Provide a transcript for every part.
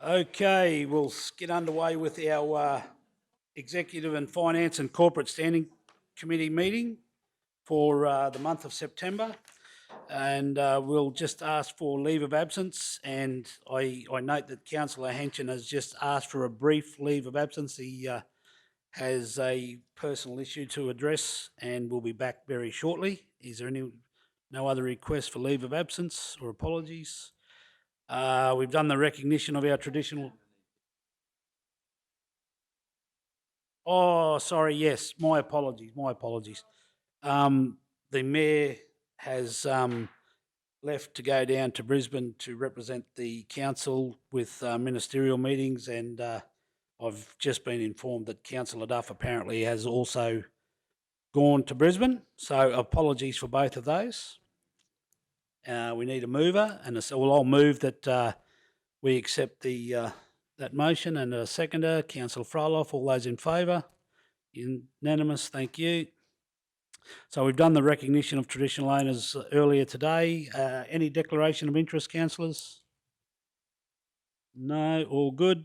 Okay, we'll get underway with our Executive and Finance and Corporate Standing Committee meeting for the month of September. And we'll just ask for leave of absence. And I note that Councillor Henson has just asked for a brief leave of absence. He has a personal issue to address and will be back very shortly. Is there no other requests for leave of absence or apologies? We've done the recognition of our traditional... Oh, sorry, yes, my apologies. The Mayor has left to go down to Brisbane to represent the council with ministerial meetings, and I've just been informed that Councillor Duff apparently has also gone to Brisbane, so apologies for both of those. We need a mover, and so I'll move that we accept that motion, and a seconder, Councillor Froloff. All those in favour? Unanimous, thank you. So we've done the recognition of traditional owners earlier today. Any declaration of interest, councillors? No, all good.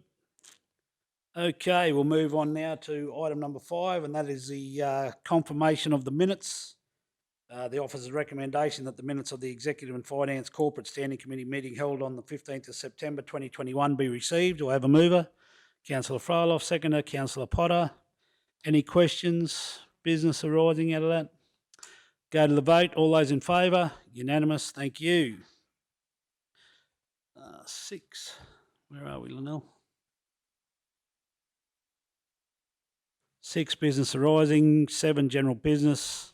Okay, we'll move on now to item number 5, and that is the confirmation of the minutes. The officer's recommendation that the minutes of the Executive and Finance Corporate Standing Committee meeting held on the 15th of September 2021 be received. Do I have a mover? Councillor Froloff, seconder, Councillor Potter. Any questions, business arising out of that? Go to the vote. All those in favour? Unanimous. Thank you. 6. Where are we, Lynell? 6, business arising. 7, general business.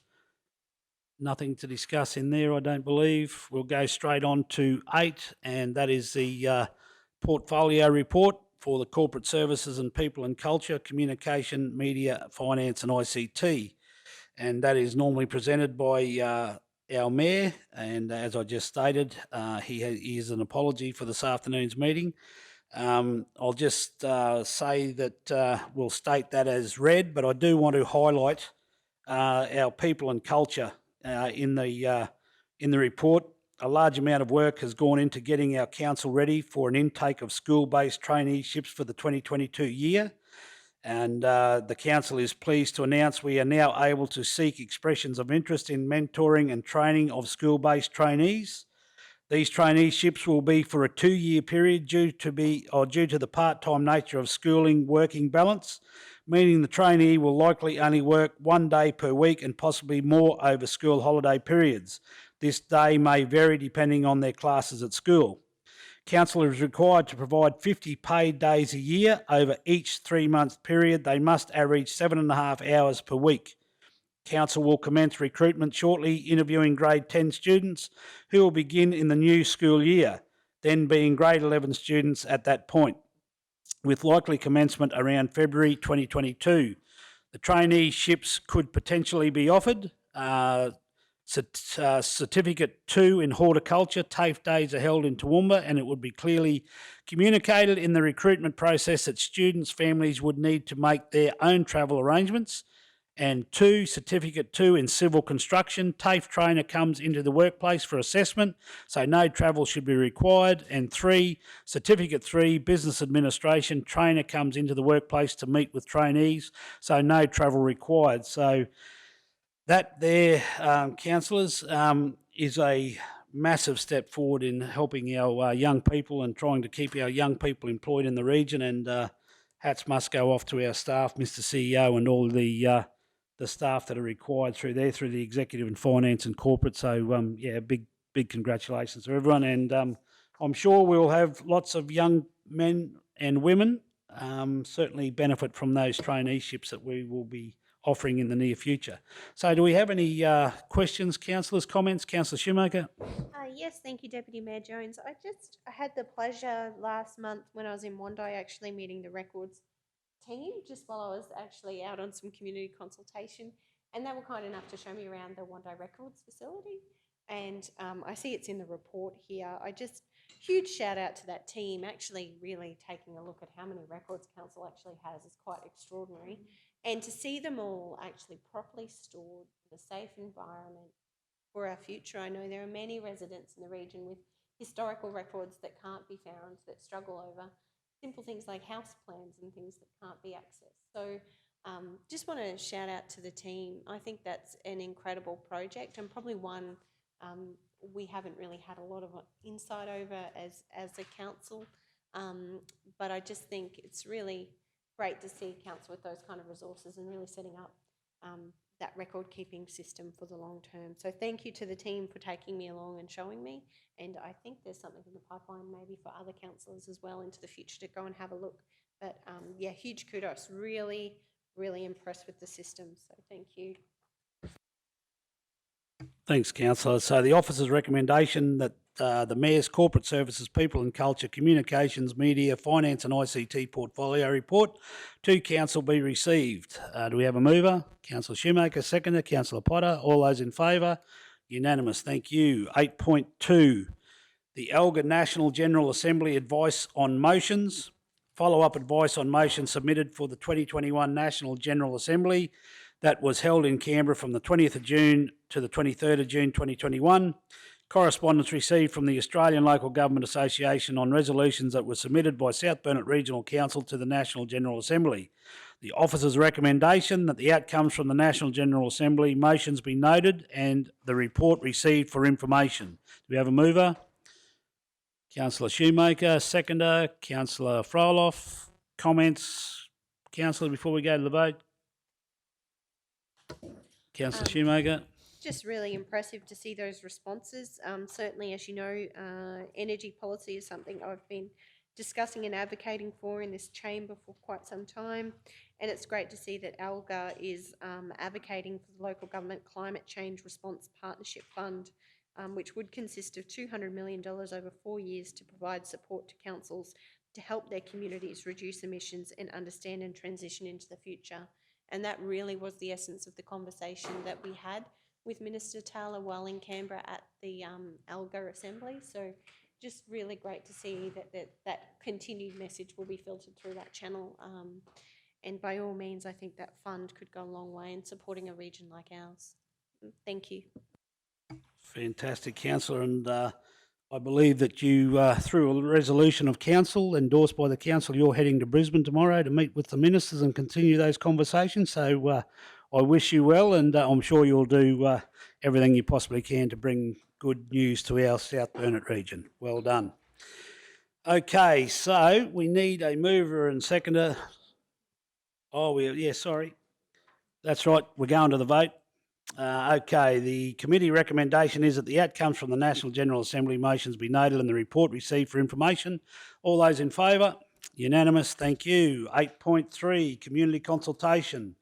Nothing to discuss in there, I don't believe. We'll go straight on to 8, and that is the portfolio report for the corporate services and people and culture, communication, media, finance and ICT. And that is normally presented by our Mayor, and as I just stated, he is an apology for this afternoon's meeting. I'll just say that we'll state that as read, but I do want to highlight our people and culture in the report. A large amount of work has gone into getting our council ready for an intake of school-based traineeships for the 2022 year. And the council is pleased to announce we are now able to seek expressions of interest in mentoring and training of school-based trainees. These traineeships will be for a 2-year period due to the part-time nature of schooling working balance, meaning the trainee will likely only work 1 day per week and possibly more over school holiday periods. This day may vary depending on their classes at school. Council is required to provide 50 paid days a year over each 3-month period. They must average 7.5 hours per week. Council will commence recruitment shortly, interviewing grade 10 students who will begin in the new school year, then being grade 11 students at that point, with likely commencement around February 2022. The traineeships could potentially be offered. Certificate 2 in horticulture, TAFE days are held in Toowoomba, and it would be clearly communicated in the recruitment process that students' families would need to make their own travel arrangements. And 2, Certificate 2 in civil construction, TAFE trainer comes into the workplace for assessment, so no travel should be required. And 3, Certificate 3, business administration, trainer comes into the workplace to meet with trainees, so no travel required. So that there, councillors, is a massive step forward in helping our young people and trying to keep our young people employed in the region. And hats must go off to our staff, Mr. CEO, and all the staff that are required through the executive and finance and corporate. So yeah, big congratulations to everyone. And I'm sure we'll have lots of young men and women certainly benefit from those traineeships that we will be offering in the near future. So do we have any questions, councillors, comments? Councillor Shoemaker? Yes, thank you, Deputy Mayor Jones. I had the pleasure last month when I was in Wandai actually meeting the records team just while I was actually out on some community consultation, and they were kind enough to show me around the Wandai Records facility. And I see it's in the report here. Huge shout out to that team. Actually really taking a look at how many records council actually has is quite extraordinary. And to see them all actually properly stored in a safe environment for our future. I know there are many residents in the region with historical records that can't be found, that struggle over simple things like house plans and things that can't be accessed. So just want to shout out to the team. I think that's an incredible project and probably one we haven't really had a lot of insight over as a council. But I just think it's really great to see council with those kind of resources and really setting up that record keeping system for the long term. So thank you to the team for taking me along and showing me. And I think there's something in the pipeline maybe for other councillors as well into the future to go and have a look. But yeah, huge kudos. Really, really impressed with the system. So thank you. Thanks, Councillor. So the officer's recommendation that the Mayor's Corporate Services, People and Culture, Communications, Media, Finance and ICT Portfolio Report to Council be received. Do we have a mover? Councillor Shoemaker, seconder. Councillor Potter. All those in favour? Unanimous. Thank you. 8.2, the ALGA National General Assembly advice on motions. Follow-up advice on motions submitted for the 2021 National General Assembly that was held in Canberra from the 20th of June to the 23rd of June 2021. Correspondence received from the Australian Local Government Association on resolutions that were submitted by South Burnett Regional Council to the National General Assembly. The officer's recommendation that the outcomes from the National General Assembly motions be noted and the report received for information. Do we have a mover? Councillor Shoemaker, seconder. Councillor Froloff. Comments? Councillor, before we go to the vote? Councillor Shoemaker. Just really impressive to see those responses. Certainly, as you know, energy policy is something I've been discussing and advocating for in this chamber for quite some time. And it's great to see that ALGA is advocating for the Local Government Climate Change Response Partnership Fund, which would consist of $200 million over 4 years to provide support to councils to help their communities reduce emissions and understand and transition into the future. And that really was the essence of the conversation that we had with Minister Taylor while in Canberra at the ALGA Assembly. So just really great to see that continued message will be filtered through that channel. And by all means, I think that fund could go a long way in supporting a region like ours. Thank you. Fantastic, Councillor. And I believe that you, through a resolution of council endorsed by the council, you're heading to Brisbane tomorrow to meet with the ministers and continue those conversations. So I wish you well, and I'm sure you'll do everything you possibly can to bring good news to our South Burnett region. Well done. Okay, so we need a mover and seconder. Sorry. That's right, we're going to the vote. Okay, the committee recommendation is that the outcomes from the National General Assembly motions be noted and the report received for information. All those in favour? Unanimous, thank you. 8.3, community consultation.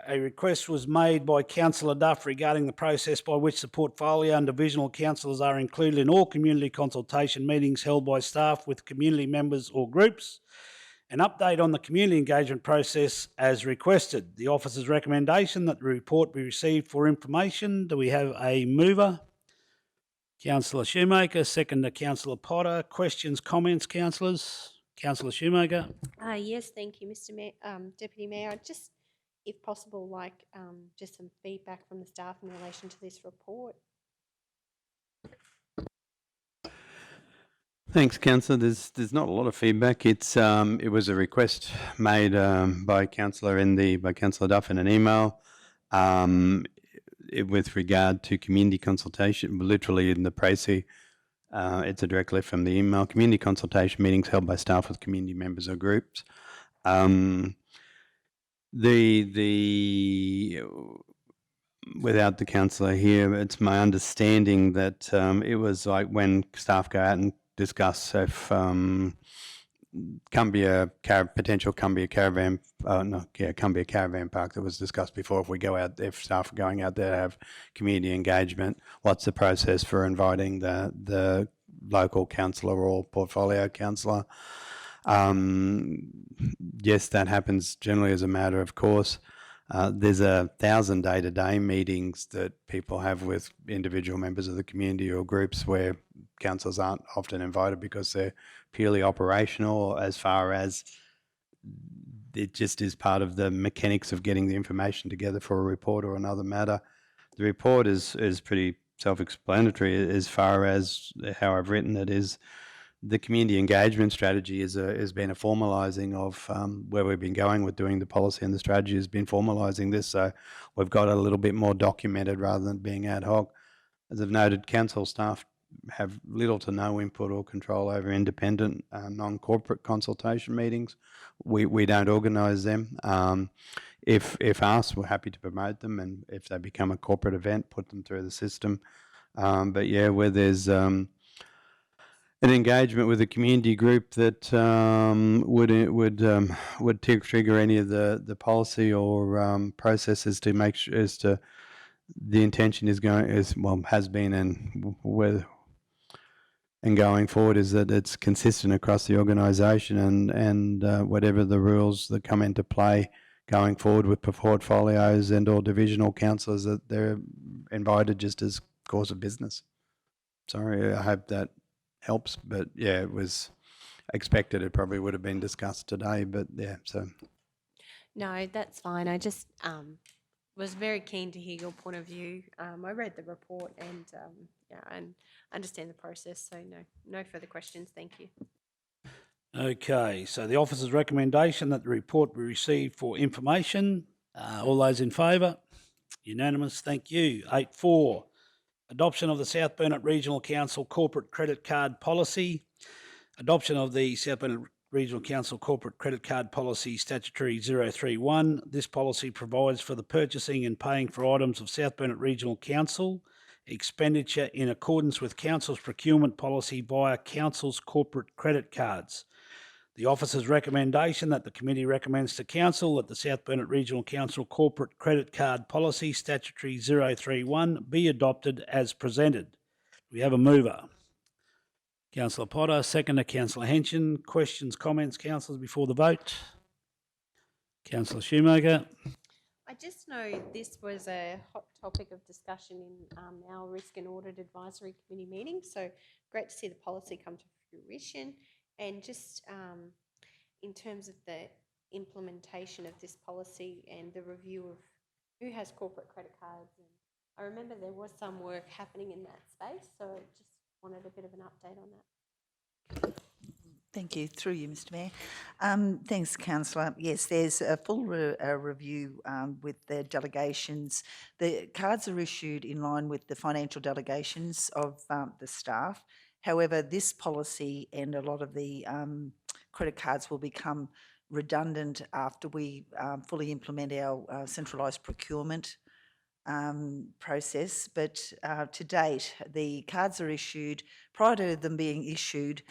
A request was made by Councillor Duff regarding the process by which the portfolio and divisional councillors are included in all community consultation meetings held by staff with community members or groups. An update on the community engagement process as requested. The officer's recommendation that the report be received for information. Do we have a mover? Councillor Shoemaker, seconder Councillor Potter. Questions, comments, councillors? Councillor Shoemaker. Yes, thank you, Mr. Deputy Mayor. I'd just, if possible, like just some feedback from the staff in relation to this report. Thanks, Councillor. There's not a lot of feedback. It was a request made by Councillor Duff in an email with regard to community consultation. Literally in the précis, it's a direct lift from the email. Community consultation meetings held by staff with community members or groups. Without the councillor here, it's my understanding that it was like when staff go out and discuss if Cumbia caravan park that was discussed before. If we go out, if staff are going out there to have community engagement, what's the process for inviting the local councillor or portfolio councillor? Yes, that happens generally as a matter of course. There's 1,000 day-to-day meetings that people have with individual members of the community or groups where councillors aren't often invited because they're purely operational, as far as it just is part of the mechanics of getting the information together for a report or another matter. The report is pretty self-explanatory as far as how I've written it is. the community engagement strategy has been a formalising of where we've been going with doing the policy, and the strategy has been formalising this. So we've got a little bit more documented rather than being ad hoc. As I've noted, council staff have little to no input or control over independent non-corporate consultation meetings. We don't organise them. If asked, we're happy to promote them, and if they become a corporate event, put them through the system. But yeah, where there's an engagement with a community group that would trigger any of the policy or processes to make sure as to the intention has been and going forward is that it's consistent across the organisation, and whatever the rules that come into play going forward with portfolios and or divisional councillors, that they're invited just as course of business. Sorry, I hope that helps, but yeah, it was expected it probably would have been discussed today, but yeah, so. No, that's fine. I just was very keen to hear your point of view. I read the report and and understand the process. So no further questions. Thank you. Okay, so the officer's recommendation that the report be received for information. All those in favour? Unanimous, thank you. 8.4, adoption of the South Burnett Regional Council Corporate Credit Card Policy. Adoption of the South Burnett Regional Council Corporate Credit Card Policy Statutory 031. This policy provides for the purchasing and paying for items of South Burnett Regional Council expenditure in accordance with Council's procurement policy via Council's corporate credit cards. The officer's recommendation that the committee recommends to Council that the South Burnett Regional Council Corporate Credit Card Policy Statutory 031 be adopted as presented. We have a mover. Councillor Potter, seconder Councillor Henson. Questions, comments, councillors before the vote? Councillor Shoemaker. I just know this was a hot topic of discussion in our Risk and Audit Advisory Committee meeting, so great to see the policy come to fruition. And just in terms of the implementation of this policy and the review of who has corporate credit cards, and I remember there was some work happening in that space, so just wanted a bit of an update on that. Thank you. Through you, Mr Mayor. Thanks, Councillor. Yes, there's a full review with the delegations. The cards are issued in line with the financial delegations of the staff. However, this policy and a lot of the credit cards will become redundant after we fully implement our centralised procurement process. But to date, the cards are issued. Prior to them being issued,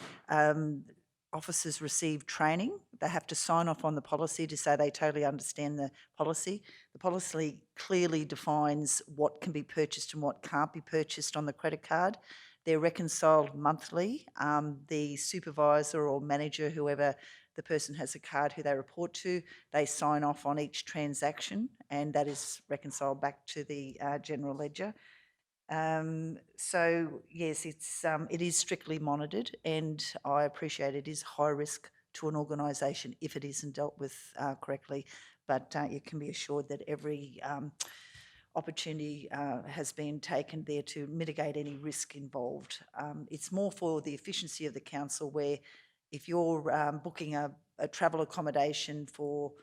officers receive training. They have to sign off on the policy to say they totally understand the policy. The policy clearly defines what can be purchased and what can't be purchased on the credit card. They're reconciled monthly. The supervisor or manager, whoever the person has a card who they report to, they sign off on each transaction, and that is reconciled back to the general ledger. So yes, it is strictly monitored, and I appreciate it is high risk to an organisation if it isn't dealt with correctly. But you can be assured that every opportunity has been taken there to mitigate any risk involved. It's more for the efficiency of the council, where if you're booking a travel accommodation for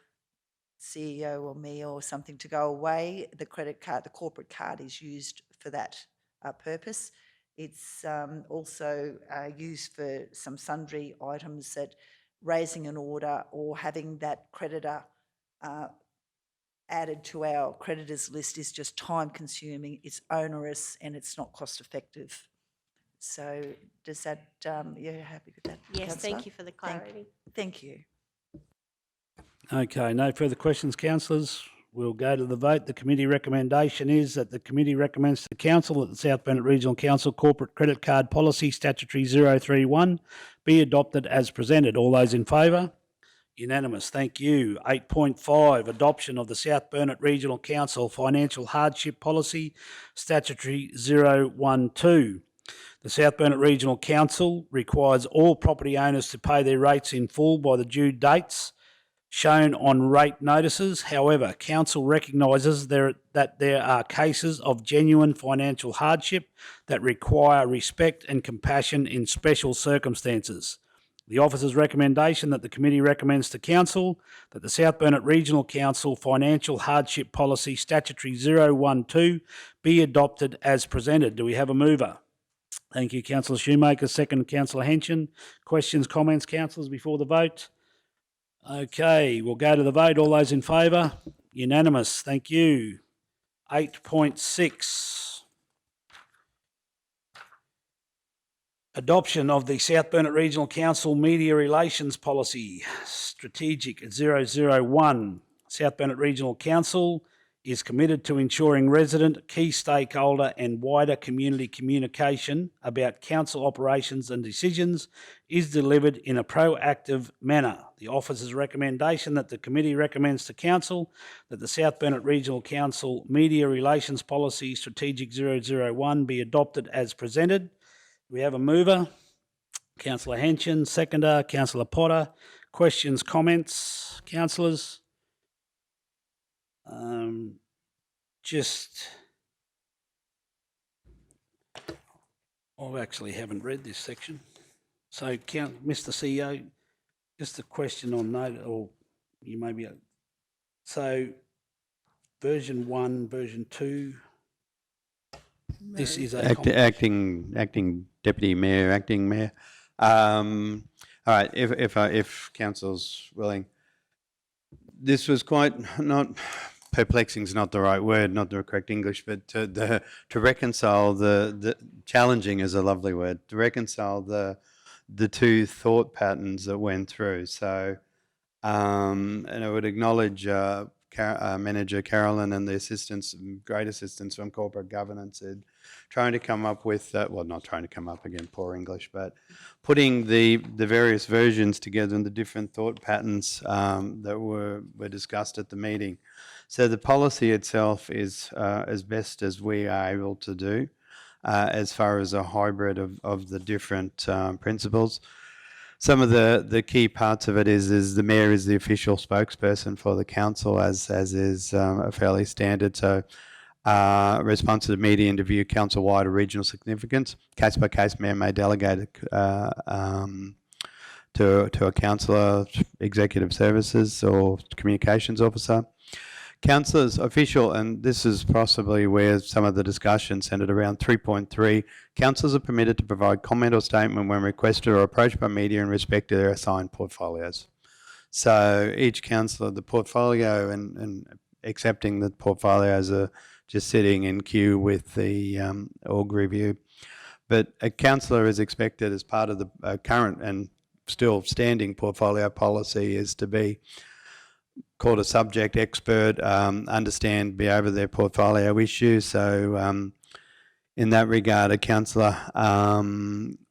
CEO or me or something to go away, the credit card, the corporate card is used for that purpose. It's also used for some sundry items that raising an order or having that creditor added to our creditors list is just time consuming, it's onerous, and it's not cost effective. So does that, you're happy with that? Yes, Councillor? thank you for the clarity. Thank you. Okay, no further questions, councillors. We'll go to the vote. The committee recommendation is that the committee recommends to Council that the South Burnett Regional Council Corporate Credit Card Policy Statutory 031 be adopted as presented. All those in favour? Unanimous, thank you. 8.5, adoption of the South Burnett Regional Council Financial Hardship Policy Statutory 012. The South Burnett Regional Council requires all property owners to pay their rates in full by the due dates shown on rate notices. However, council recognises that there are cases of genuine financial hardship that require respect and compassion in special circumstances. The officer's recommendation that the committee recommends to council that the South Burnett Regional Council Financial Hardship Policy Statutory 012 be adopted as presented. Do we have a mover? Thank you, Councillor Shoemaker. Second, Councillor Henson. Questions, comments, councillors, before the vote? Okay, we'll go to the vote. All those in favour? Unanimous. Thank you. 8.6. Adoption of the South Burnett Regional Council Media Relations Policy, Strategic 001. South Burnett Regional Council is committed to ensuring resident, key stakeholder and wider community communication about council operations and decisions is delivered in a proactive manner. The officer's recommendation that the committee recommends to council that the South Burnett Regional Council Media Relations Policy Strategic 001 be adopted as presented. We have a mover, Councillor Henson, seconder, Councillor Potter. Questions, comments, councillors? I actually haven't read this section. So, Mr. CEO, just a question on note, or you may be. So, version 1, version 2. This is a acting deputy mayor, acting mayor. All right, if council's willing, this was quite not perplexing is not the right word, not the correct English, but to reconcile the challenging is a lovely word, to reconcile the two thought patterns that went through. So, and I would acknowledge Manager Carolyn and the assistants, great assistants from corporate governance, trying to come up with, well, not trying to come up again, poor English, but putting the various versions together and the different thought patterns that were discussed at the meeting. So the policy itself is as best as we are able to do as far as a hybrid of the different principles. Some of the key parts of it is the mayor is the official spokesperson for the council, as is fairly standard. So response to the media interview, council-wide or regional significance. Case by case, mayor may delegate it to a councillor, executive services or communications officer. Councillors, official, and this is possibly where some of the discussion centred around 3.3, councillors are permitted to provide comment or statement when requested or approached by media in respect to their assigned portfolios. So each councillor, the portfolio and accepting that portfolios are just sitting in queue with the org review. But a councillor is expected as part of the current and still standing portfolio policy is to be called a subject expert, understand, be over their portfolio issues. So in that regard, a councillor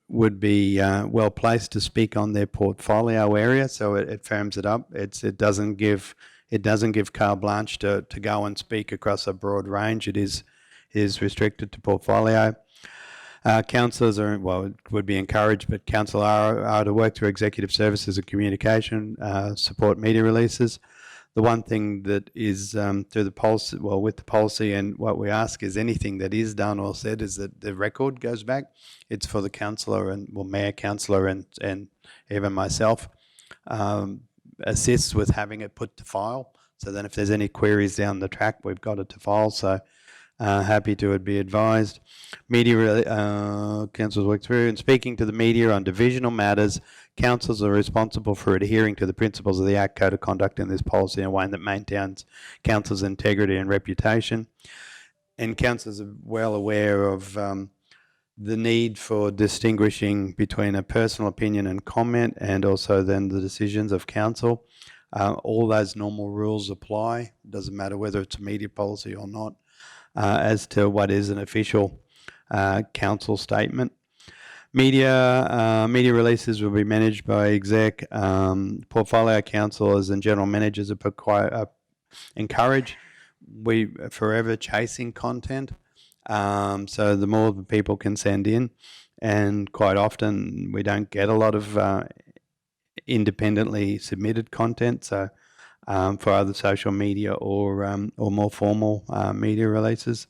would be well placed to speak on their portfolio area. So it firms it up. It doesn't give carte blanche to go and speak across a broad range. It is restricted to portfolio. Councillors would be encouraged, but council are to work through executive services and communication, support media releases. The one thing that is through the policy, with the policy, and what we ask is anything that is done or said is that the record goes back. It's for the councillor and mayor, councillor, and even myself assists with having it put to file. So then if there's any queries down the track, we've got it to file. So happy to be advised. Media councils work through and speaking to the media on divisional matters. Councils are responsible for adhering to the principles of the Act, Code of Conduct in this policy in a way that maintains council's integrity and reputation. And councils are well aware of the need for distinguishing between a personal opinion and comment, and also then the decisions of council. All those normal rules apply. It doesn't matter whether it's a media policy or not, as to what is an official council statement. Media releases will be managed by exec. Portfolio councillors and general managers are encouraged. We are forever chasing content. So the more the people can send in, and quite often we don't get a lot of independently submitted content. So for other social media or more formal media releases.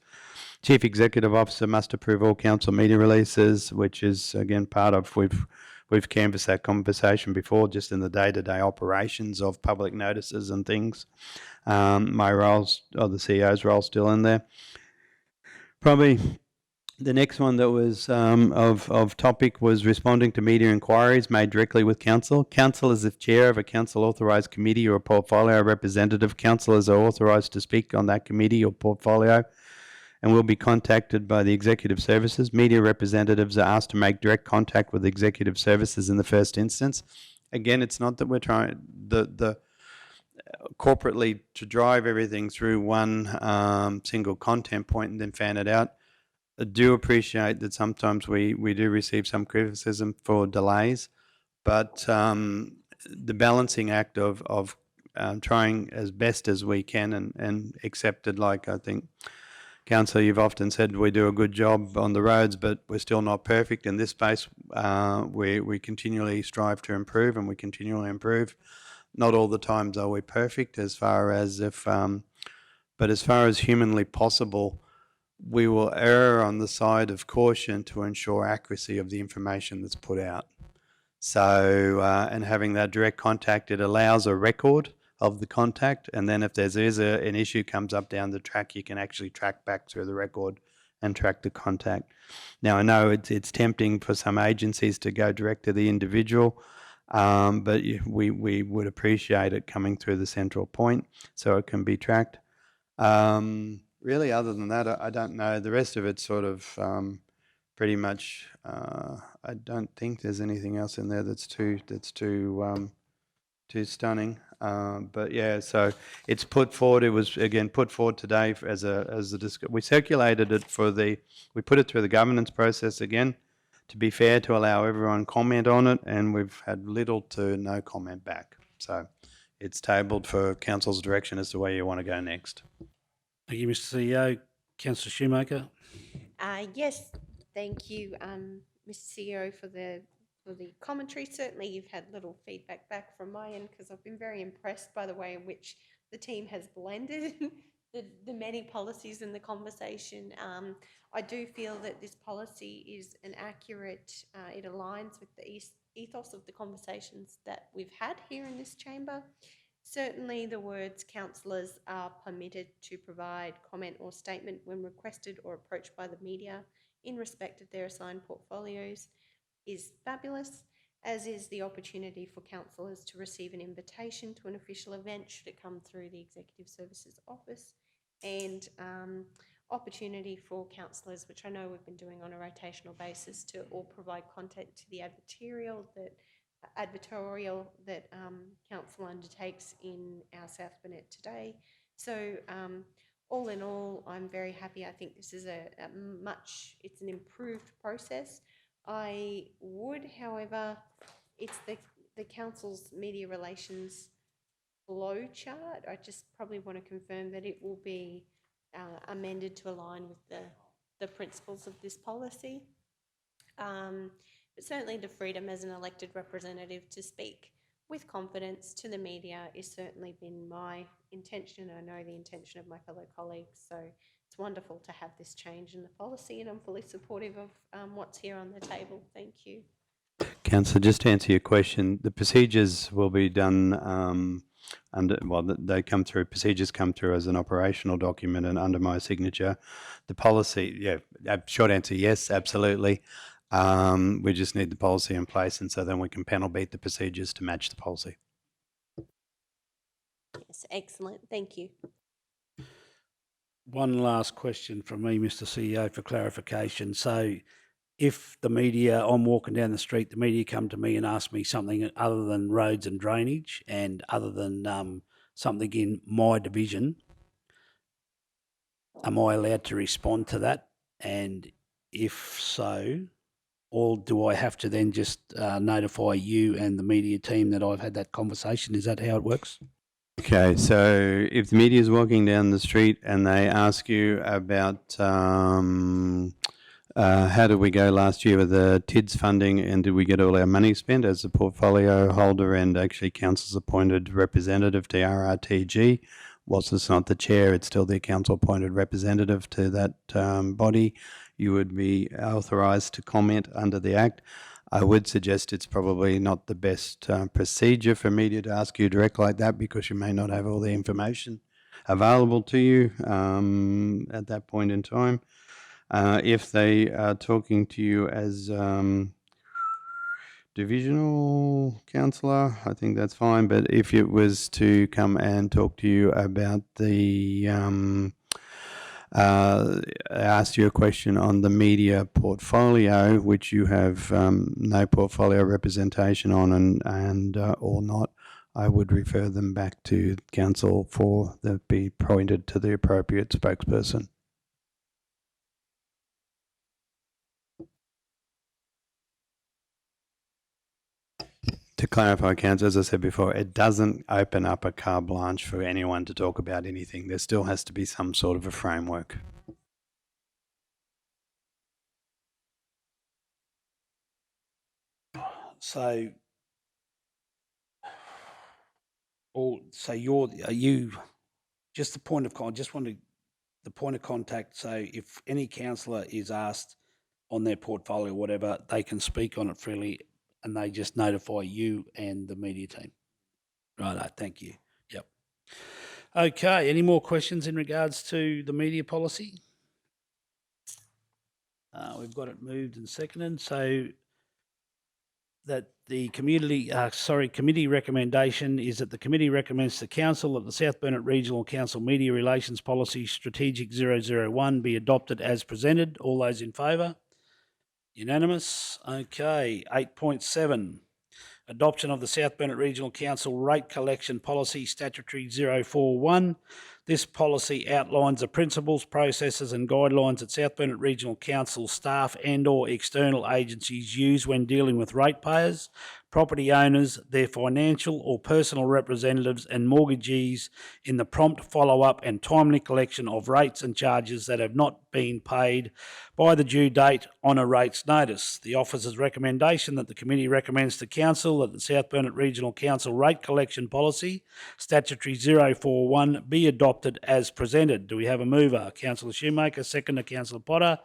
Chief Executive Officer must approve all council media releases, which is again part of we've canvassed that conversation before, just in the day-to-day operations of public notices and things. My role's, or the CEO's role, still in there. Probably the next one that was of topic was responding to media inquiries made directly with council. Council is the chair of a council authorised committee or a portfolio representative. Councillors are authorised to speak on that committee or portfolio and will be contacted by the executive services. Media representatives are asked to make direct contact with executive services in the first instance. Again, it's not that we're trying the corporately to drive everything through one single content point and then fan it out. I do appreciate that sometimes we do receive some criticism for delays, but the balancing act of trying as best as we can and accepted, like I think, Councillor, you've often said we do a good job on the roads, but we're still not perfect in this space. We continually strive to improve, and we continually improve. Not all the times are we perfect, as far as but as far as humanly possible, we will err on the side of caution to ensure accuracy of the information that's put out. So, and having that direct contact, it allows a record of the contact, and then if there's an issue comes up down the track, you can actually track back through the record and track the contact. Now, I know it's tempting for some agencies to go direct to the individual, but we would appreciate it coming through the central point so it can be tracked. Really, other than that, I don't know. The rest of it's sort of pretty much. I don't think there's anything else in there that's too stunning. But yeah, so it's put forward. It was again put forward today as a we circulated it we put it through the governance process again, to be fair, to allow everyone comment on it, and we've had little to no comment back. So it's tabled for council's direction as to where you want to go next. Thank you, Mr. CEO. Councillor Shoemaker. Yes, thank you, Mr. CEO, for the commentary. Certainly, you've had little feedback back from my end, because I've been very impressed by the way in which the team has blended the many policies in the conversation. I do feel that this policy is an accurate. It aligns with the ethos of the conversations that we've had here in this chamber. Certainly, the words councillors are permitted to provide comment or statement when requested or approached by the media in respect of their assigned portfolios is fabulous, as is the opportunity for councillors to receive an invitation to an official event should it come through the Executive Services Office, and opportunity for councillors, which I know we've been doing on a rotational basis, to all provide content to the advertorial that council undertakes in our South Bennett today. So all in all, I'm very happy. I think this is it's an improved process. I would, however, it's the council's media relations flow chart. I just probably want to confirm that it will be amended to align with the principles of this policy. But certainly the freedom as an elected representative to speak with confidence to the media is certainly been my intention. I know the intention of my fellow colleagues. So it's wonderful to have this change in the policy, and I'm fully supportive of what's here on the table. Thank you. Councillor, just to answer your question, the procedures will be done procedures come through as an operational document and under my signature. The policy, yeah, short answer, yes, absolutely. We just need the policy in place, and so then we can panel beat the procedures to match the policy. Yes, excellent. Thank you. One last question from me, Mr. CEO, for clarification. So if the media, I'm walking down the street, the media come to me and ask me something other than roads and drainage and other than something in my division, am I allowed to respond to that? And if so, or do I have to then just notify you and the media team that I've had that conversation? Is that how it works? Okay, so if the media is walking down the street and they ask you about How did we go last year with the TIDS funding, and did we get all our money spent as a portfolio holder and actually council's appointed representative to RRTG? Whilst it's not the chair, it's still the council appointed representative to that body. You would be authorised to comment under the Act. I would suggest it's probably not the best procedure for media to ask you direct like that, because you may not have all the information available to you at that point in time. If they are talking to you as divisional councillor, I think that's fine. But if it was to come and talk to you about the asked you a question on the media portfolio, which you have no portfolio representation on, and or not, I would refer them back to council for the be pointed to the appropriate spokesperson. To clarify, council, as I said before, it doesn't open up a carte blanche for anyone to talk about anything. There still has to be some sort of a framework. So, are you just the point of contact? Just wanted the point of contact. So, if any councillor is asked on their portfolio, whatever, they can speak on it freely, and they just notify you and the media team. Righto, thank you. Yep. Okay, any more questions in regards to the media policy? We've got it moved and seconded, so that the committee recommendation is that the committee recommends to council that the South Burnett Regional Council Media Relations Policy Strategic 001 be adopted as presented. All those in favour? Unanimous. Okay, 8.7. Adoption of the South Burnett Regional Council Rate Collection Policy Statutory 041. This policy outlines the principles, processes and guidelines that South Burnett Regional Council staff and or external agencies use when dealing with ratepayers, property owners, their financial or personal representatives and mortgagees in the prompt follow-up and timely collection of rates and charges that have not been paid by the due date on a rates notice. The officer's recommendation that the committee recommends to council that the South Burnett Regional Council Rate Collection Policy Statutory 041 be adopted as presented. Do we have a mover? Councillor Shoemaker, seconder Councillor Potter.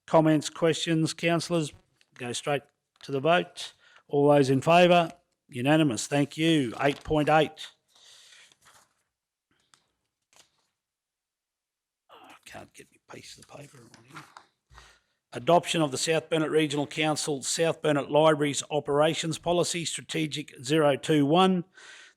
Comments, questions, councillors? Go straight to the vote. All those in favour? Unanimous. Thank you. 8.8. I can't get my piece of the paper on here. Adoption of the South Burnett Regional Council South Burnett Libraries Operations Policy Strategic 021.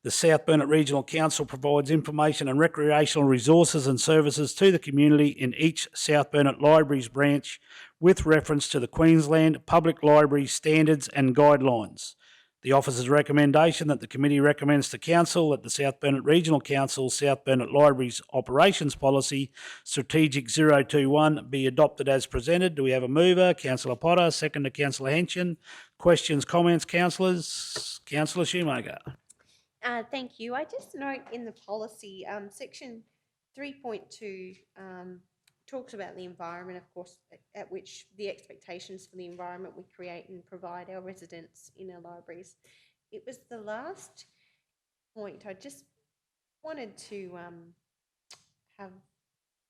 The South Burnett Regional Council provides information and recreational resources and services to the community in each South Burnett Libraries branch with reference to the Queensland Public Library Standards and Guidelines. The officer's recommendation that the committee recommends to council that the South Burnett Regional Council South Burnett Libraries Operations Policy Strategic 021 be adopted as presented. Do we have a mover? Councillor Potter, seconder Councillor Henson. Questions, comments, councillors? Councillor Shoemaker. Thank you. I just note in the policy, section 3.2 talks about the environment, of course, at which the expectations for the environment we create and provide our residents in our libraries. It was the last point I just wanted to have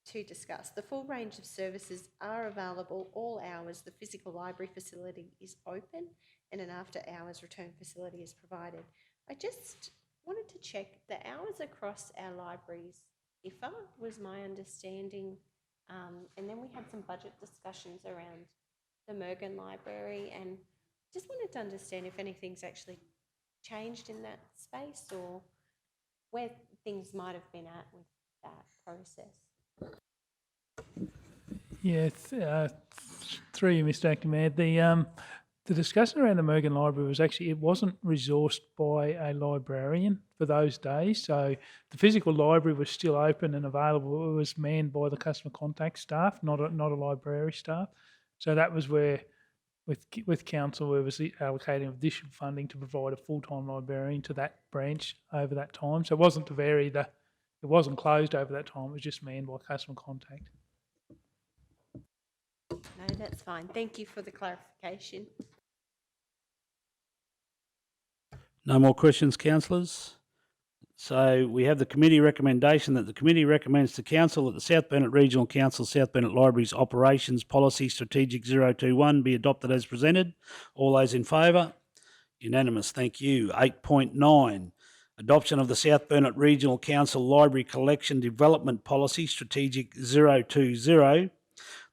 to discuss. The full range of services are available all hours. The physical library facility is open and an after-hours return facility is provided. I just wanted to check the hours across our libraries differ, was my understanding. And then we had some budget discussions around the Mergen Library, and just wanted to understand if anything's actually changed in that space or where things might have been at with that process. Yeah, through you, Mr. Acting Mayor. The discussion around the Mergen Library was actually, it wasn't resourced by a librarian for those days. So the physical library was still open and available. It was manned by the customer contact staff, not a library staff. So that was where, with council, we was allocating additional funding to provide a full-time librarian to that branch over that time. So it wasn't to vary it wasn't closed over that time. It was just manned by customer contact. No, that's fine. Thank you for the clarification. No more questions, councillors? So we have the committee recommendation that the committee recommends to council that the South Bennett Regional Council South Bennett Libraries Operations Policy Strategic 021 be adopted as presented. All those in favour? Unanimous, thank you. 8.9, adoption of the South Burnett Regional Council Library Collection Development Policy Strategic 020.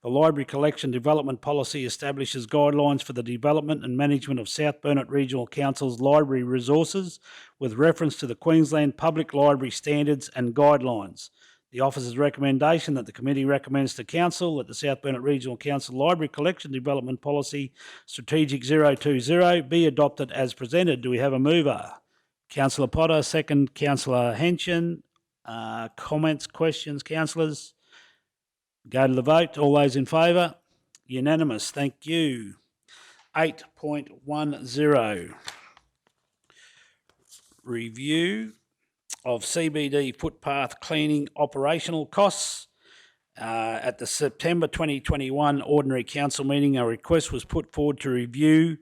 The Library Collection Development Policy establishes guidelines for the development and management of South Burnett Regional Council's library resources with reference to the Queensland Public Library Standards and Guidelines. The officer's recommendation that the committee recommends to council that the South Burnett Regional Council Library Collection Development Policy Strategic 020 be adopted as presented. Do we have a mover? Councillor Potter, second Councillor Henson. Comments, questions, councillors? Go to the vote. All those in favour? Unanimous. Thank you. 8.10, review of CBD footpath cleaning operational costs. At the September 2021 Ordinary Council meeting, a request was put forward to review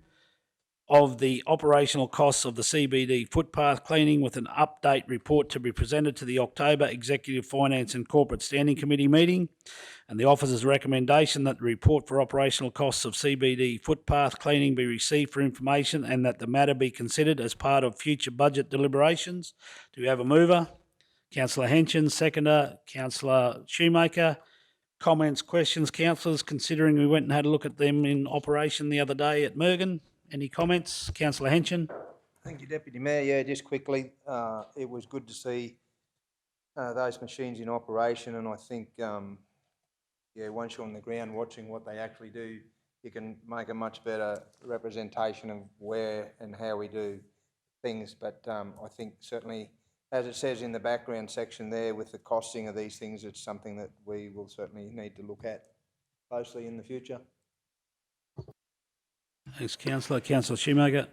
of the operational costs of the CBD footpath cleaning with an update report to be presented to the October Executive Finance and Corporate Standing Committee meeting. And the officer's recommendation that the report for operational costs of CBD footpath cleaning be received for information and that the matter be considered as part of future budget deliberations. Do we have a mover? Councillor Henson, seconder, Councillor Shoemaker. Comments, questions, councillors, considering we went and had a look at them in operation the other day at Mergen. Any comments? Councillor Henson. Thank you, Deputy Mayor. Yeah, just quickly, it was good to see those machines in operation, and I think, once you're on the ground watching what they actually do, you can make a much better representation of where and how we do things. But I think certainly, as it says in the background section there, with the costing of these things, it's something that we will certainly need to look at closely in the future. Thanks, Councillor. Councillor Shoemaker.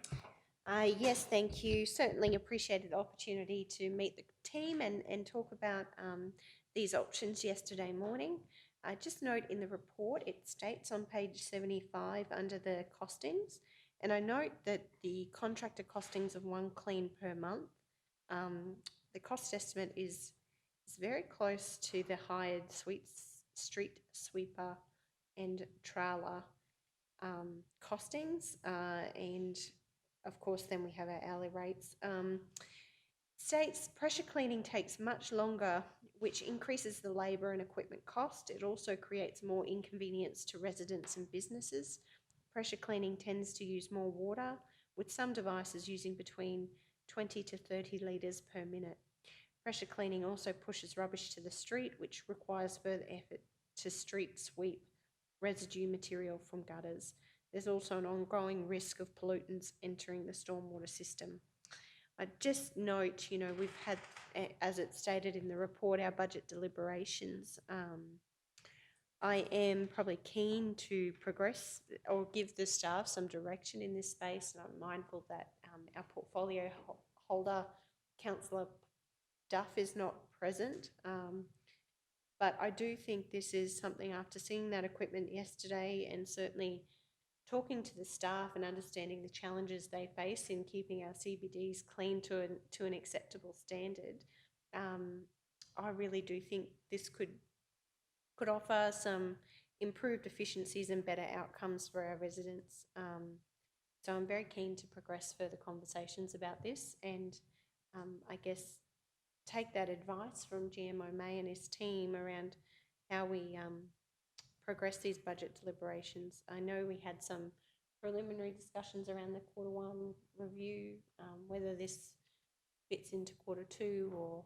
Yes, thank you. Certainly appreciated the opportunity to meet the team and talk about these options yesterday morning. Just note in the report, it states on page 75 under the costings, and I note that the contractor costings of one clean per month, the cost estimate is very close to the hired street sweeper and trailer costings, and of course then we have our hourly rates. States pressure cleaning takes much longer, which increases the labour and equipment cost. It also creates more inconvenience to residents and businesses. Pressure cleaning tends to use more water, with some devices using between 20 to 30 litres per minute. Pressure cleaning also pushes rubbish to the street, which requires further effort to street sweep residue material from gutters. There's also an ongoing risk of pollutants entering the stormwater system. I just note, we've had, as it's stated in the report, our budget deliberations. I am probably keen to progress or give the staff some direction in this space, and I'm mindful that our portfolio holder, Councillor Duff, is not present. But I do think this is something, after seeing that equipment yesterday and certainly talking to the staff and understanding the challenges they face in keeping our CBDs clean to an acceptable standard, I really do think this could offer some improved efficiencies and better outcomes for our residents. So I'm very keen to progress further conversations about this, and I guess take that advice from GMO May and his team around how we progress these budget deliberations. I know we had some preliminary discussions around the Q1 review, whether this fits into Q2 or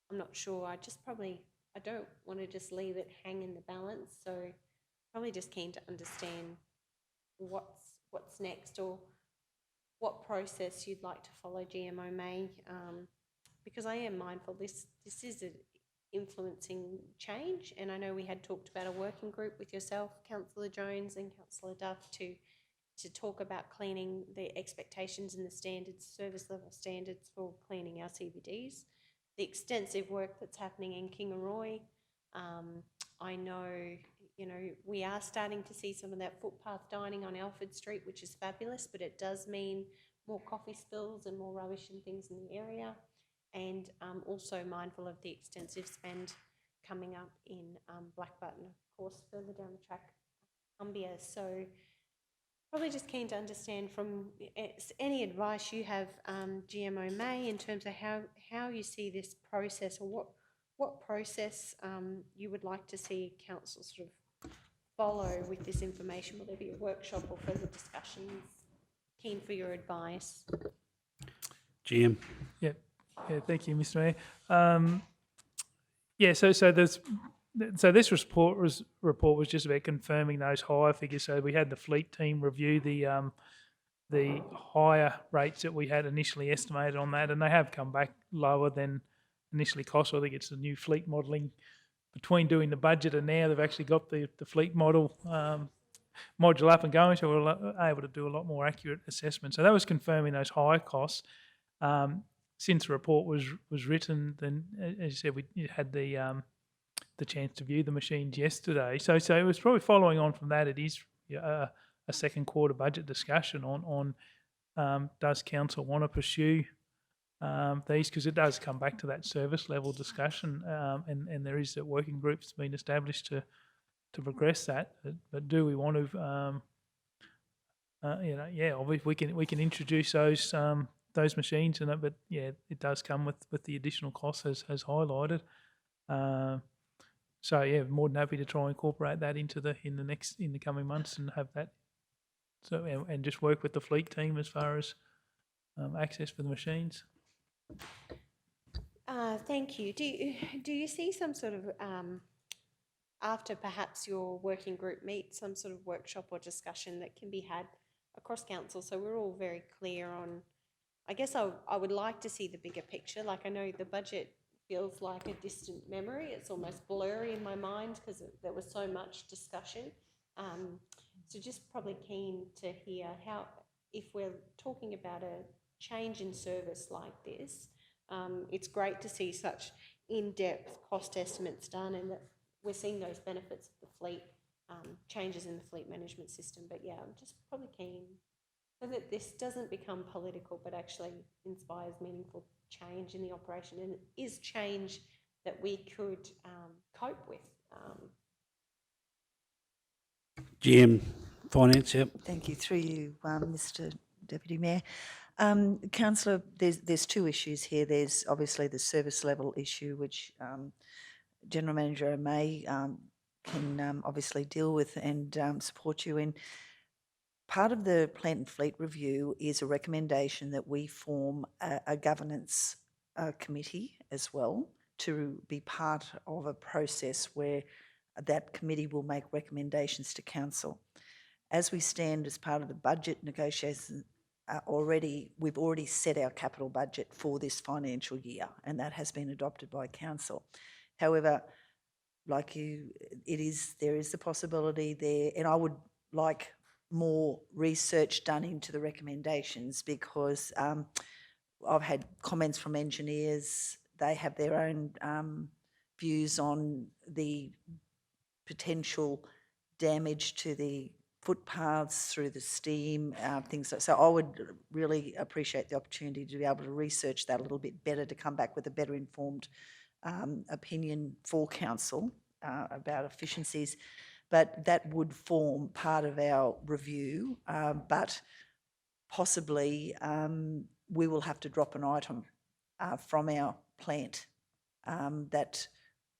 I'm not sure. I don't want to just leave it hang in the balance, so probably just keen to understand what's next or what process you'd like to follow, GMO May, because I am mindful this is an influencing change, and I know we had talked about a working group with yourself, Councillor Jones and Councillor Duff, to talk about cleaning, the expectations and the standards, service level standards for cleaning our CBDs. The extensive work that's happening in Kingaroy, I know, you know, we are starting to see some of that footpath dining on Alfred Street, which is fabulous, but it does mean more coffee spills and more rubbish and things in the area. And also mindful of the extensive spend coming up in Blackbutton, of course, further down the track, Cumbia. So probably just keen to understand from any advice you have, GMO May, in terms of how you see this process, or what process you would like to see council sort of follow with this information. Will there be a workshop or further discussions? Keen for your advice. Jim. Yeah, thank you, Mr. Mayor. So this report was just about confirming those higher figures. So we had the fleet team review the higher rates that we had initially estimated on that, and they have come back lower than initially cost. So I think it's the new fleet modelling. Between doing the budget and now, they've actually got the fleet module up and going, so we're able to do a lot more accurate assessment. So that was confirming those higher costs. Since the report was written, then as you said, we had the chance to view the machines yesterday. So it was probably following on from that. It is a second quarter budget discussion on does council want to pursue these, because it does come back to that service level discussion, and there is a working group that's been established to progress that. But do we want to? Obviously we can introduce those machines, and but yeah, it does come with the additional costs as highlighted. So yeah, more than happy to try and incorporate that into in the coming months and have that. So and just work with the fleet team as far as access for the machines. Thank you. Do you see some sort of after perhaps your working group meets, some sort of workshop or discussion that can be had across council, so we're all very clear on? I guess I would like to see the bigger picture. Like, I know the budget feels like a distant memory. It's almost blurry in my mind because there was so much discussion. So just probably keen to hear how, if we're talking about a change in service like this, it's great to see such in-depth cost estimates done, and that we're seeing those benefits of the fleet, changes in the fleet management system. But yeah, I'm just probably keen so that this doesn't become political, but actually inspires meaningful change in the operation, and is change that we could cope with. GM Finance, yep. Thank you. Through you, Mr. Deputy Mayor. Councillor, there's two issues here. There's obviously the service level issue, which General Manager May can obviously deal with and support you in. Part of the plant and fleet review is a recommendation that we form a governance committee as well, to be part of a process where that committee will make recommendations to council. As we stand as part of the budget negotiations we've already set our capital budget for this financial year, and that has been adopted by council. However, like you, there is the possibility there, and I would like more research done into the recommendations, because I've had comments from engineers. They have their own views on the potential damage to the footpaths through the steam, things like. So I would really appreciate the opportunity to be able to research that a little bit better, to come back with a better informed opinion for council about efficiencies. But that would form part of our review, but possibly we will have to drop an item from our plant that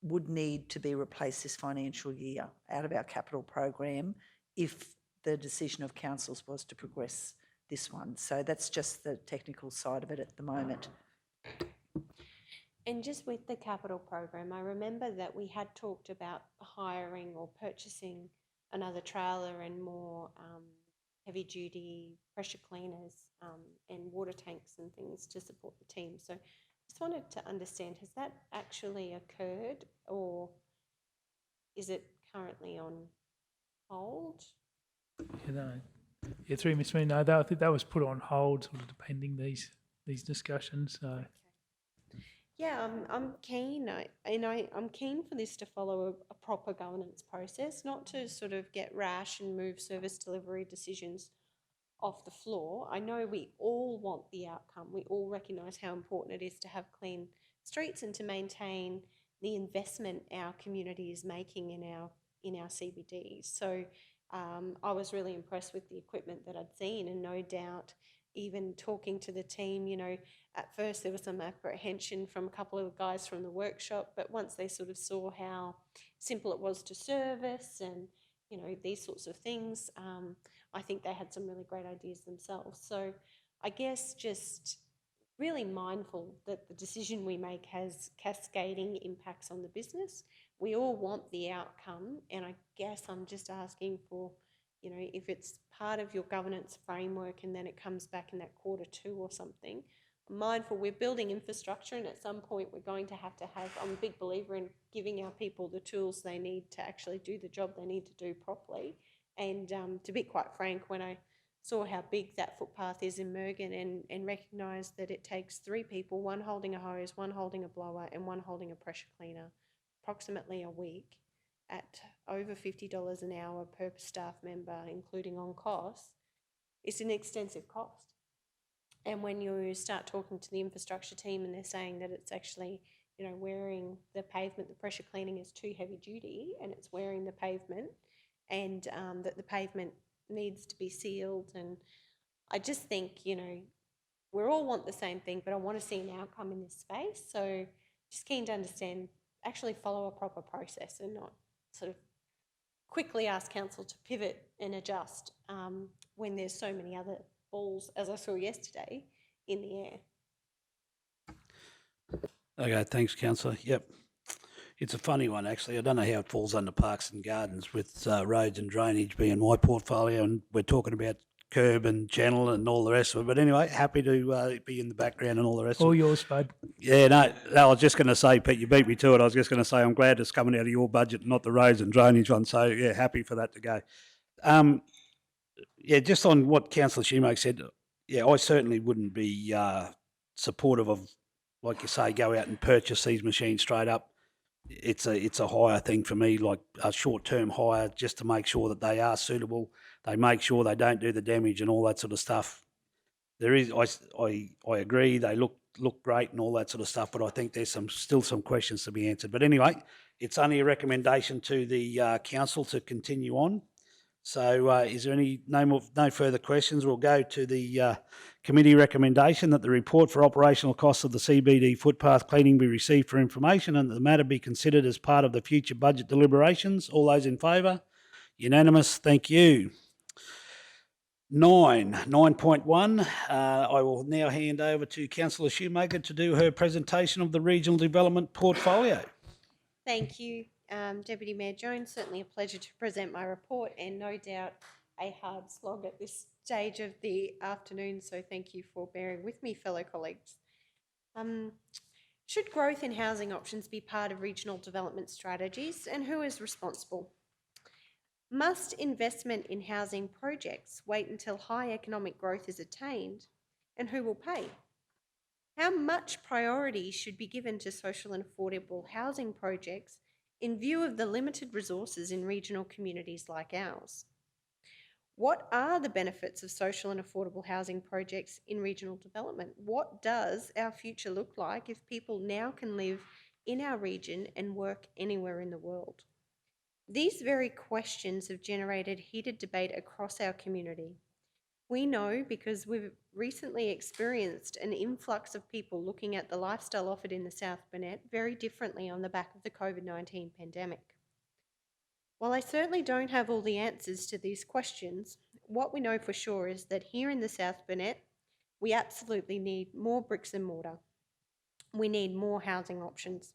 would need to be replaced this financial year out of our capital program, if the decision of councils was to progress this one. So that's just the technical side of it at the moment. And just with the capital program, I remember that we had talked about hiring or purchasing another trailer and more heavy duty pressure cleaners and water tanks and things to support the team. So just wanted to understand, has that actually occurred, or is it currently on hold? Yeah, through Ms. Mean, I think that was put on hold, sort of pending these discussions. So. Yeah, I'm keen, I'm keen for this to follow a proper governance process, not to sort of get rash and move service delivery decisions off the floor. I know we all want the outcome. We all recognise how important it is to have clean streets and to maintain the investment our community is making in our CBDs. So I was really impressed with the equipment that I'd seen, and no doubt, even talking to the team, at first there was some apprehension from a couple of guys from the workshop, but once they sort of saw how simple it was to service and these sorts of things, I think they had some really great ideas themselves. So I guess just really mindful that the decision we make has cascading impacts on the business. We all want the outcome, and I guess I'm just asking for, if it's part of your governance framework and then it comes back in that Q2 or something. I'm mindful we're building infrastructure, and at some point we're going to have, I'm a big believer in giving our people the tools they need to actually do the job they need to do properly. And to be quite frank, when I saw how big that footpath is in Mergen and recognised that it takes 3 people, one holding a hose, one holding a blower and one holding a pressure cleaner, approximately a week, at over $50 an hour per staff member, including on costs, it's an extensive cost. And when you start talking to the infrastructure team and they're saying that it's actually, wearing the pavement, the pressure cleaning is too heavy duty and it's wearing the pavement, and that the pavement needs to be sealed. And I just think, we all want the same thing, but I want to see an outcome in this space. So just keen to understand, actually follow a proper process and not sort of quickly ask council to pivot and adjust when there's so many other balls, as I saw yesterday, in the air. Okay, thanks, councillor. Yep. It's a funny one, actually. I don't know how it falls under Parks and Gardens with roads and drainage being my portfolio, and we're talking about curb and channel and all the rest of it. But anyway, happy to be in the background and all the rest of All it. yours, bud. Yeah, no, I was just going to say, Pete, you beat me to it. I was just going to say I'm glad it's coming out of your budget, not the roads and drainage one. So, yeah, happy for that to go. Yeah, just on what Councillor Shoemake said, yeah, I certainly wouldn't be supportive of, like you say, go out and purchase these machines straight up. It's a hire thing for me, like a short-term hire, just to make sure that they are suitable. They make sure they don't do the damage and all that sort of stuff. There is, I agree, they look great and all that sort of stuff, but I think there's still some questions to be answered. But anyway, it's only a recommendation to the council to continue on. So is there no further questions? We'll go to the committee recommendation that the report for operational costs of the CBD footpath cleaning be received for information and that the matter be considered as part of the future budget deliberations. All those in favour? Unanimous. Thank you. 9.1. I will now hand over to Councillor Shoemaker to do her presentation of the regional development portfolio. Thank you, Deputy Mayor Jones. Certainly a pleasure to present my report, and no doubt a hard slog at this stage of the afternoon, so thank you for bearing with me, fellow colleagues. Should growth in housing options be part of regional development strategies, and who is responsible? Must investment in housing projects wait until high economic growth is attained, and who will pay? How much priority should be given to social and affordable housing projects in view of the limited resources in regional communities like ours? What are the benefits of social and affordable housing projects in regional development? What does our future look like if people now can live in our region and work anywhere in the world? These very questions have generated heated debate across our community. We know because we've recently experienced an influx of people looking at the lifestyle offered in the South Burnett very differently on the back of the COVID-19 pandemic. While I certainly don't have all the answers to these questions, what we know for sure is that here in the South Burnett, we absolutely need more bricks and mortar. We need more housing options.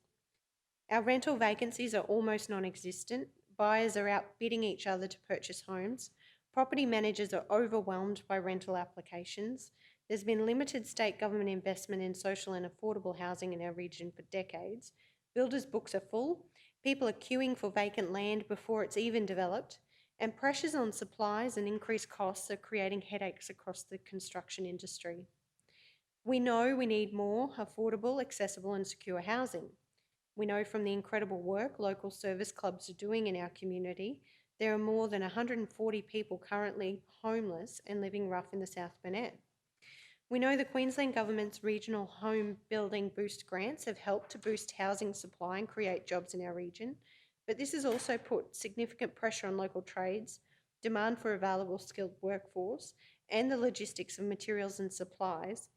Our rental vacancies are almost non-existent. Buyers are outbidding each other to purchase homes. Property managers are overwhelmed by rental applications. There's been limited state government investment in social and affordable housing in our region for decades. Builders' books are full. People are queuing for vacant land before it's even developed. And pressures on supplies and increased costs are creating headaches across the construction industry. We know we need more affordable, accessible and secure housing. We know from the incredible work local service clubs are doing in our community, there are more than 140 people currently homeless and living rough in the South Burnett. We know the Queensland Government's regional home building boost grants have helped to boost housing supply and create jobs in our region, but this has also put significant pressure on local trades, demand for available skilled workforce, and the logistics of materials and supplies,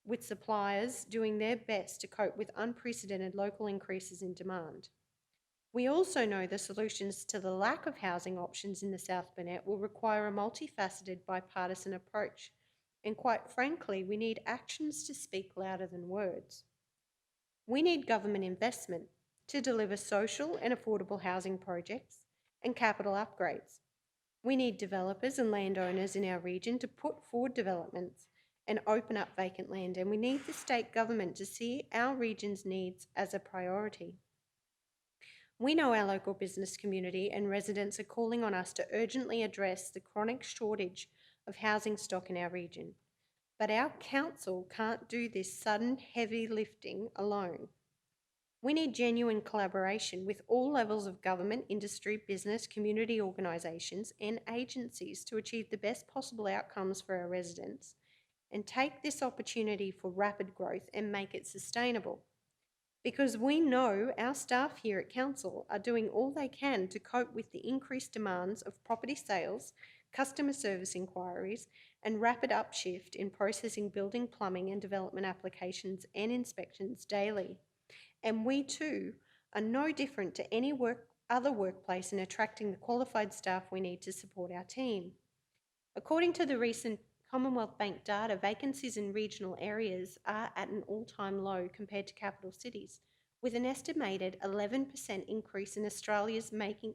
with suppliers doing their best to cope with unprecedented local increases in demand. We also know the solutions to the lack of housing options in the South Burnett will require a multifaceted bipartisan approach, and quite frankly, we need actions to speak louder than words. We need government investment to deliver social and affordable housing projects and capital upgrades. We need developers and landowners in our region to put forward developments and open up vacant land, and we need the state government to see our region's needs as a priority. We know our local business community and residents are calling on us to urgently address the chronic shortage of housing stock in our region. But our council can't do this sudden heavy lifting alone. We need genuine collaboration with all levels of government, industry, business, community organisations and agencies to achieve the best possible outcomes for our residents and take this opportunity for rapid growth and make it sustainable. Because we know our staff here at Council are doing all they can to cope with the increased demands of property sales, customer service inquiries, and rapid upshift in processing building, plumbing and development applications and inspections daily. And we too are no different to any other workplace in attracting the qualified staff we need to support our team. According to the recent Commonwealth Bank data, vacancies in regional areas are at an all-time low compared to capital cities, with an estimated 11% increase in Australians making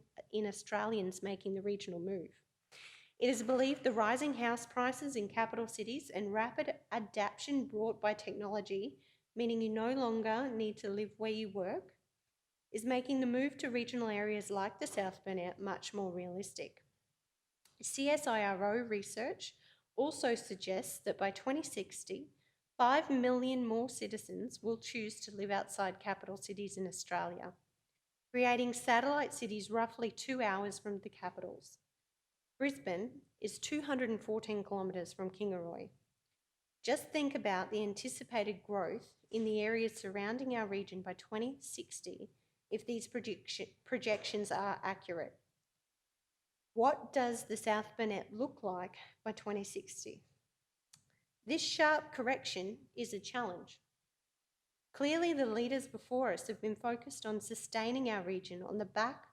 the regional move. It is believed the rising house prices in capital cities and rapid adaptation brought by technology, meaning you no longer need to live where you work, is making the move to regional areas like the South Burnett much more realistic. CSIRO research also suggests that by 2060, 5 million more citizens will choose to live outside capital cities in Australia, creating satellite cities roughly 2 hours from the capitals. Brisbane is 214 kilometres from Kingaroy. Just think about the anticipated growth in the areas surrounding our region by 2060 if these projections are accurate. What does the South Burnett look like by 2060? This sharp correction is a challenge. Clearly, the leaders before us have been focused on sustaining our region on the back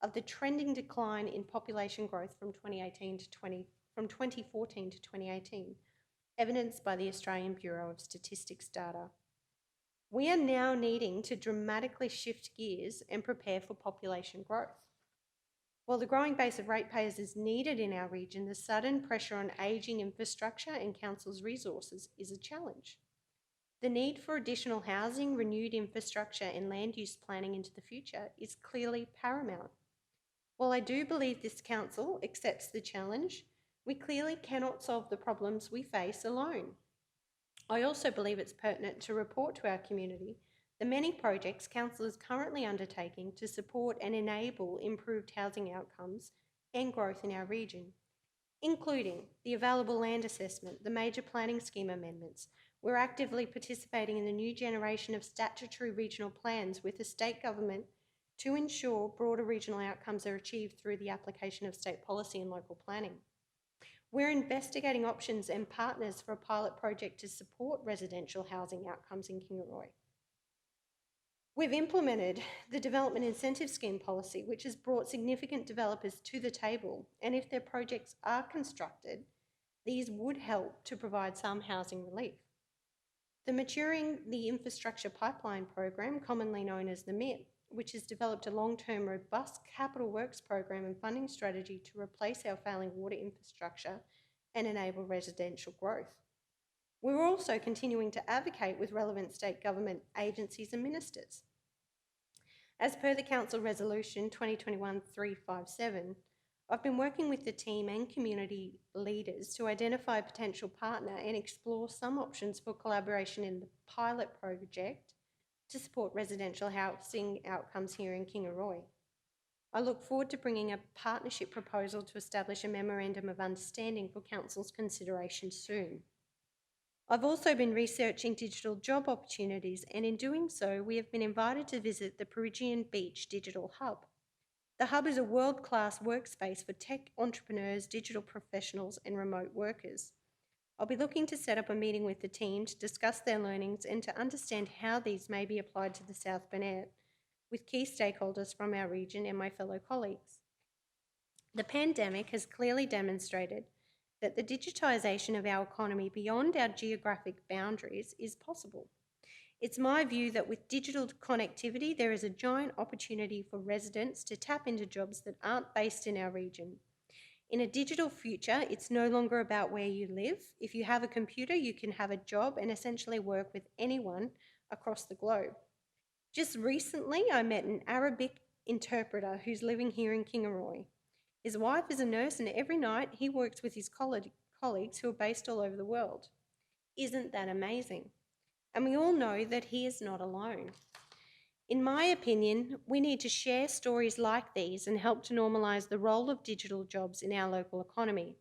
of the trending decline in population growth from 2014 to 2018, evidenced by the Australian Bureau of Statistics data. We are now needing to dramatically shift gears and prepare for population growth. While the growing base of ratepayers is needed in our region, the sudden pressure on ageing infrastructure and council's resources is a challenge. The need for additional housing, renewed infrastructure and land use planning into the future is clearly paramount. While I do believe this council accepts the challenge, we clearly cannot solve the problems we face alone. I also believe it's pertinent to report to our community the many projects council is currently undertaking to support and enable improved housing outcomes and growth in our region, including the available land assessment, the major planning scheme amendments. We're actively participating in the new generation of statutory regional plans with the state government to ensure broader regional outcomes are achieved through the application of state policy and local planning. We're investigating options and partners for a pilot project to support residential housing outcomes in Kingaroy. We've implemented the Development Incentive Scheme policy, which has brought significant developers to the table, and if their projects are constructed, these would help to provide some housing relief. The Maturing the Infrastructure Pipeline program, commonly known as the MIP, which has developed a long-term robust capital works program and funding strategy to replace our failing water infrastructure and enable residential growth. We're also continuing to advocate with relevant state government agencies and ministers. As per the Council Resolution 2021-357, I've been working with the team and community leaders to identify a potential partner and explore some options for collaboration in the pilot project to support residential housing outcomes here in Kingaroy. I look forward to bringing a partnership proposal to establish a memorandum of understanding for Council's consideration soon. I've also been researching digital job opportunities, and in doing so, we have been invited to visit the Parigion Beach Digital Hub. The Hub is a world-class workspace for tech entrepreneurs, digital professionals, and remote workers. I'll be looking to set up a meeting with the team to discuss their learnings and to understand how these may be applied to the South Burnett with key stakeholders from our region and my fellow colleagues. The pandemic has clearly demonstrated that the digitisation of our economy beyond our geographic boundaries is possible. It's my view that with digital connectivity, there is a giant opportunity for residents to tap into jobs that aren't based in our region. In a digital future, it's no longer about where you live. If you have a computer, you can have a job and essentially work with anyone across the globe. Just recently, I met an Arabic interpreter who's living here in Kingaroy. His wife is a nurse, and every night he works with his colleagues who are based all over the world. Isn't that amazing? And we all know that he is not alone. In my opinion, we need to share stories like these and help to normalise the role of digital jobs in our local economy.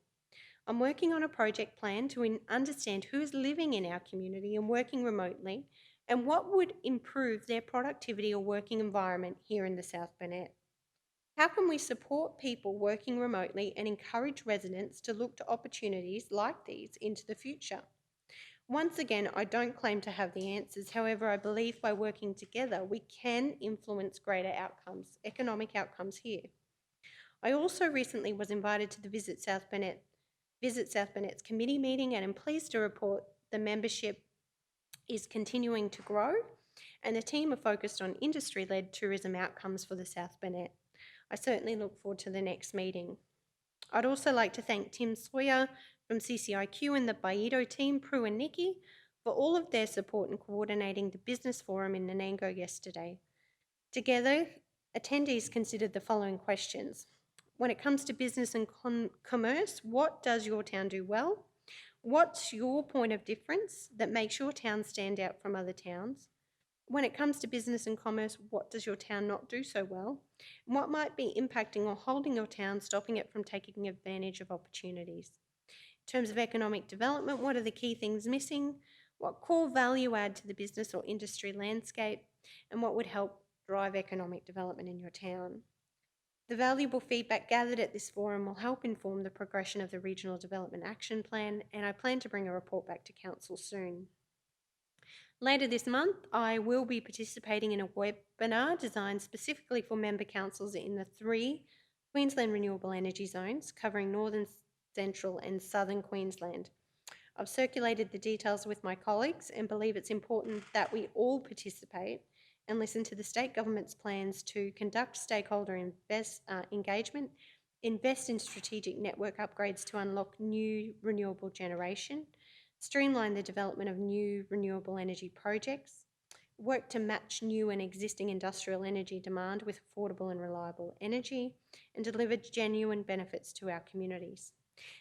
I'm working on a project plan to understand who is living in our community and working remotely and what would improve their productivity or working environment here in the South Burnett. How can we support people working remotely and encourage residents to look to opportunities like these into the future? Once again, I don't claim to have the answers. However, I believe by working together, we can influence greater outcomes, economic outcomes here. I also recently was invited to the Visit South Burnett's committee meeting, and I'm pleased to report the membership is continuing to grow, and the team are focused on industry-led tourism outcomes for the South Burnett. I certainly look forward to the next meeting. I'd also like to thank Tim Sawyer from CCIQ and the Baido team, Prue and Nikki, for all of their support in coordinating the business forum in Nanango yesterday. Together, attendees considered the following questions. When it comes to business and commerce, what does your town do well? What's your point of difference that makes your town stand out from other towns? When it comes to business and commerce, what does your town not do so well? And what might be impacting or holding your town, stopping it from taking advantage of opportunities? In terms of economic development, what are the key things missing? What core value add to the business or industry landscape? And what would help drive economic development in your town? The valuable feedback gathered at this forum will help inform the progression of the Regional Development Action Plan, and I plan to bring a report back to Council soon. Later this month, I will be participating in a webinar designed specifically for member councils in the 3 Queensland Renewable Energy Zones, covering Northern, Central and Southern Queensland. I've circulated the details with my colleagues and believe it's important that we all participate and listen to the state government's plans to conduct stakeholder engagement, invest in strategic network upgrades to unlock new renewable generation, streamline the development of new renewable energy projects, work to match new and existing industrial energy demand with affordable and reliable energy, and deliver genuine benefits to our communities.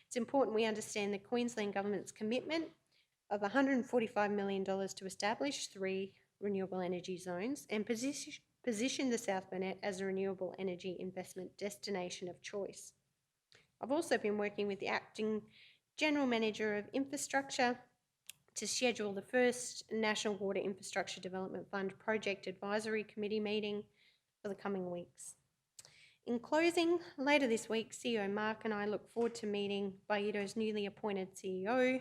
It's important we understand the Queensland Government's commitment of $145 million to establish 3 renewable energy zones and position the South Burnett as a renewable energy investment destination of choice. I've also been working with the Acting General Manager of Infrastructure to schedule the first National Water Infrastructure Development Fund Project Advisory Committee meeting for the coming weeks. In closing, later this week, CEO Mark and I look forward to meeting Baido's newly appointed CEO,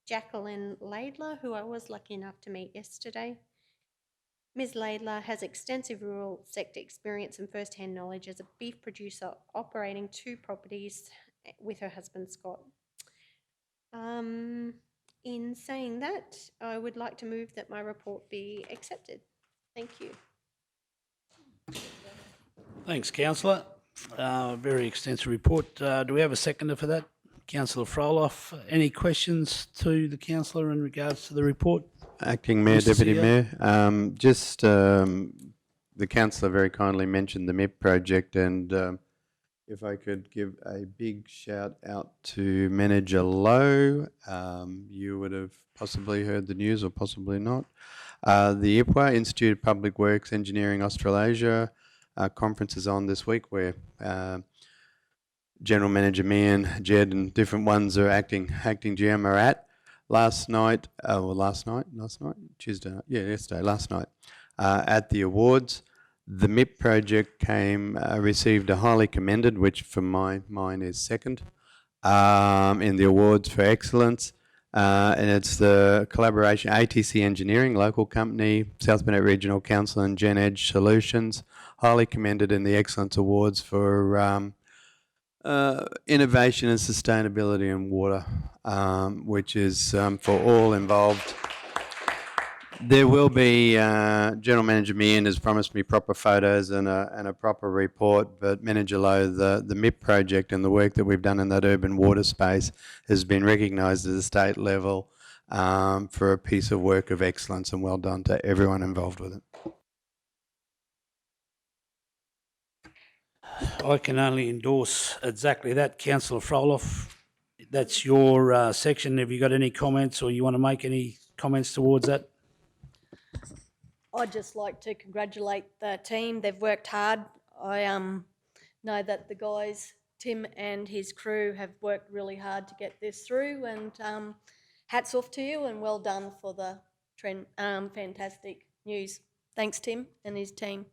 Jacqueline Laidler, who I was lucky enough to meet yesterday. Ms. Laidler has extensive rural sector experience and first-hand knowledge as a beef producer operating 2 properties with her husband, Scott. In saying that, I would like to move that my report be accepted. Thank you. Thanks, Councillor. Very extensive report. Do we have a seconder for that? Councillor Froloff. Any questions to the councillor in regards to the report? Acting Mayor, Mr. Deputy CEO. Mayor, the councillor very kindly mentioned the MIP project, and If I could give a big shout out to Manager Lowe, you would have possibly heard the news or possibly not. The IPWA, Institute of Public Works Engineering Australasia conference is on this week where General Manager me and Jed and different ones are acting GM are at. Last night, Tuesday, yesterday, last night, at the awards, the MIP project received a highly commended, which for mine is second, in the awards for excellence. And it's the collaboration, ATC Engineering, local company, South Bennett Regional Council and Gen Edge Solutions, highly commended in the Excellence Awards for innovation and sustainability in water, which is for all involved. There will be, General Manager Meehan has promised me proper photos and a proper report, but Manager Lowe, the MIP project and the work that we've done in that urban water space has been recognised at the state level for a piece of work of excellence, and well done to everyone involved with it. I can only endorse exactly that, Councillor Froloff. That's your section. Have you got any comments or you want to make any comments towards that? I'd just like to congratulate the team. They've worked hard. I know that the guys, Tim and his crew, have worked really hard to get this through, and hats off to you and well done for the fantastic news. Thanks, Tim and his team.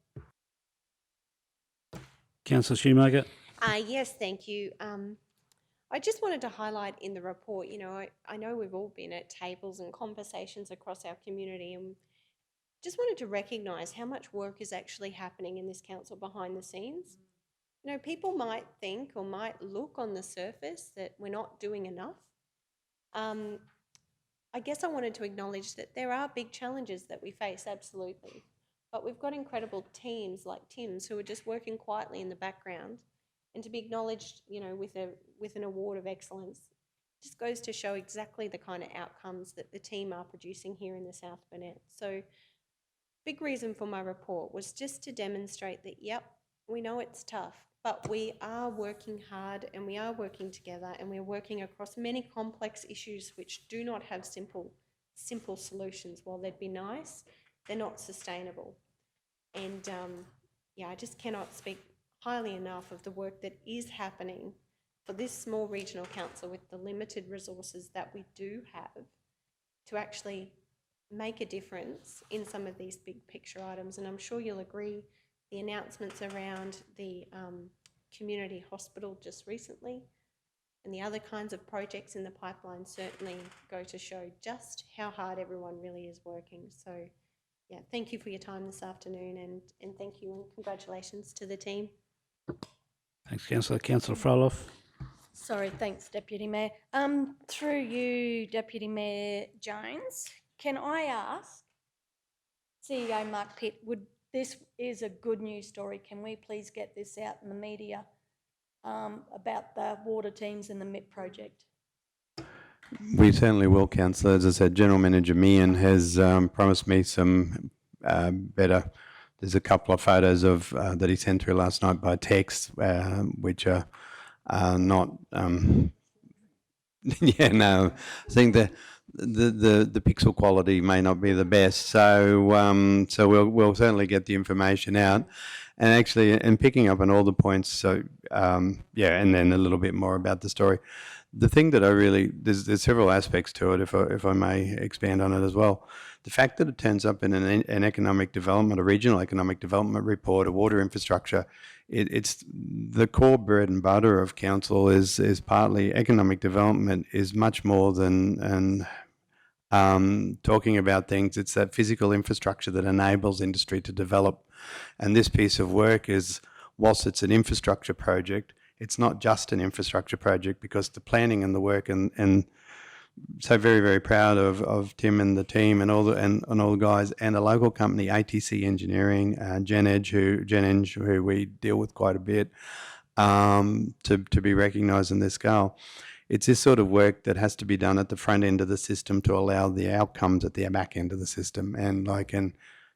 Councillor Shoemaker? Yes, thank you. I just wanted to highlight in the report, I know we've all been at tables and conversations across our community, and just wanted to recognise how much work is actually happening in this council behind the scenes. People might think or might look on the surface that we're not doing enough. I guess I wanted to acknowledge that there are big challenges that we face, absolutely. But we've got incredible teams like Tim's who are just working quietly in the background, and to be acknowledged, with an award of excellence just goes to show exactly the kind of outcomes that the team are producing here in the South Burnett. So, big reason for my report was just to demonstrate that, yep, we know it's tough, but we are working hard and we are working together, and we're working across many complex issues which do not have simple solutions. While they'd be nice, they're not sustainable. And I just cannot speak highly enough of the work that is happening for this small regional council with the limited resources that we do have to actually make a difference in some of these big picture items. And I'm sure you'll agree, the announcements around the community hospital just recently and the other kinds of projects in the pipeline certainly go to show just how hard everyone really is working. So thank you for your time this afternoon, and thank you and congratulations to the team. Thanks, Councillor. Councillor Froloff? Sorry, thanks, Deputy Mayor. Through you, Deputy Mayor Jones, can I ask CEO Mark Pitt, this is a good news story. Can we please get this out in the media about the water teams and the MIP project? We certainly will, Councillor. As I said, General Manager Meehan has promised me some better. There's a couple of photos of that he sent through last night by text, which are not. I think the pixel quality may not be the best. So we'll certainly get the information out. And actually, and picking up on all the points. So and then a little bit more about the story. The thing that there's several aspects to it, if I may expand on it as well. The fact that it turns up in an economic development, a regional economic development report, a water infrastructure, it's the core bread and butter of council is partly economic development is much more than talking about things. It's that physical infrastructure that enables industry to develop. And this piece of work is, whilst it's an infrastructure project, it's not just an infrastructure project, because the planning and the work and so very, very proud of Tim and the team and all the guys, and a local company, ATC Engineering, Gen Edge, who we deal with quite a bit, to be recognised in this scale. It's this sort of work that has to be done at the front end of the system to allow the outcomes at the back end of the system. And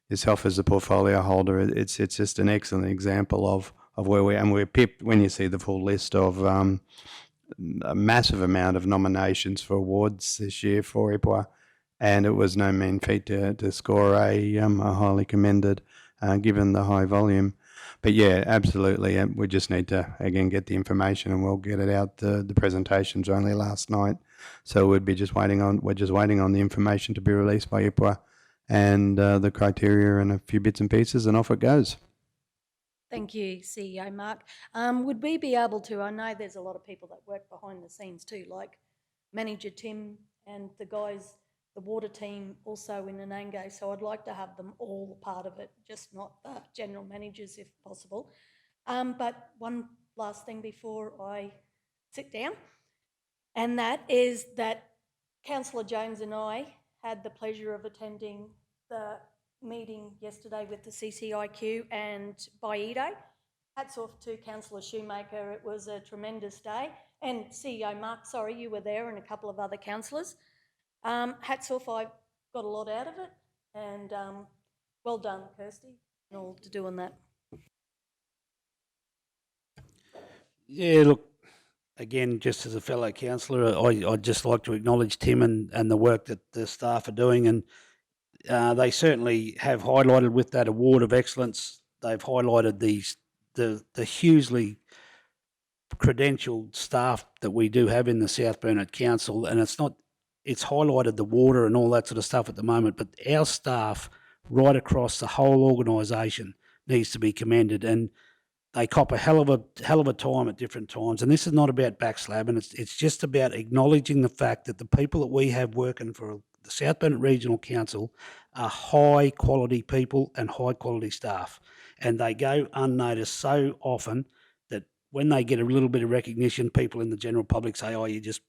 yourself as a portfolio holder, it's just an excellent example of where we're pipped when you see the full list of a massive amount of nominations for awards this year for IPWA, and it was no mean feat to score a highly commended, given the high volume. But yeah, absolutely, we just need to again get the information, and we'll get it out. The presentation's only last night, so we're just waiting on the information to be released by IPWA, and the criteria and a few bits and pieces, and off it goes. Thank you, CEO Mark. Would we be able to, I know there's a lot of people that work behind the scenes too, like Manager Tim and the guys, the water team also in Anango, so I'd like to have them all part of it, just not the general managers if possible. But one last thing before I sit down, and that is that Councillor Jones and I had the pleasure of attending the meeting yesterday with the CCIQ and BIEDO. Hats off to Councillor Shoemaker, it was a tremendous day. And CEO Mark, sorry, you were there, and a couple of other councillors. Hats off, I got a lot out of it, and well done, Kirsty, and all to doing that. Yeah, look, again, just as a fellow councillor, I'd just like to acknowledge Tim and the work that the staff are doing, and they certainly have highlighted with that award of excellence. They've highlighted the hugely credentialed staff that we do have in the South Burnett Council, and it's highlighted the water and all that sort of stuff at the moment, but our staff right across the whole organisation needs to be commended, and they cop a hell of a time at different times. And this is not about backslabbing. It's just about acknowledging the fact that the people that we have working for the South Burnett Regional Council are high quality people and high quality staff, and they go unnoticed so often that when they get a little bit of recognition, people in the general public say, "Oh, you're just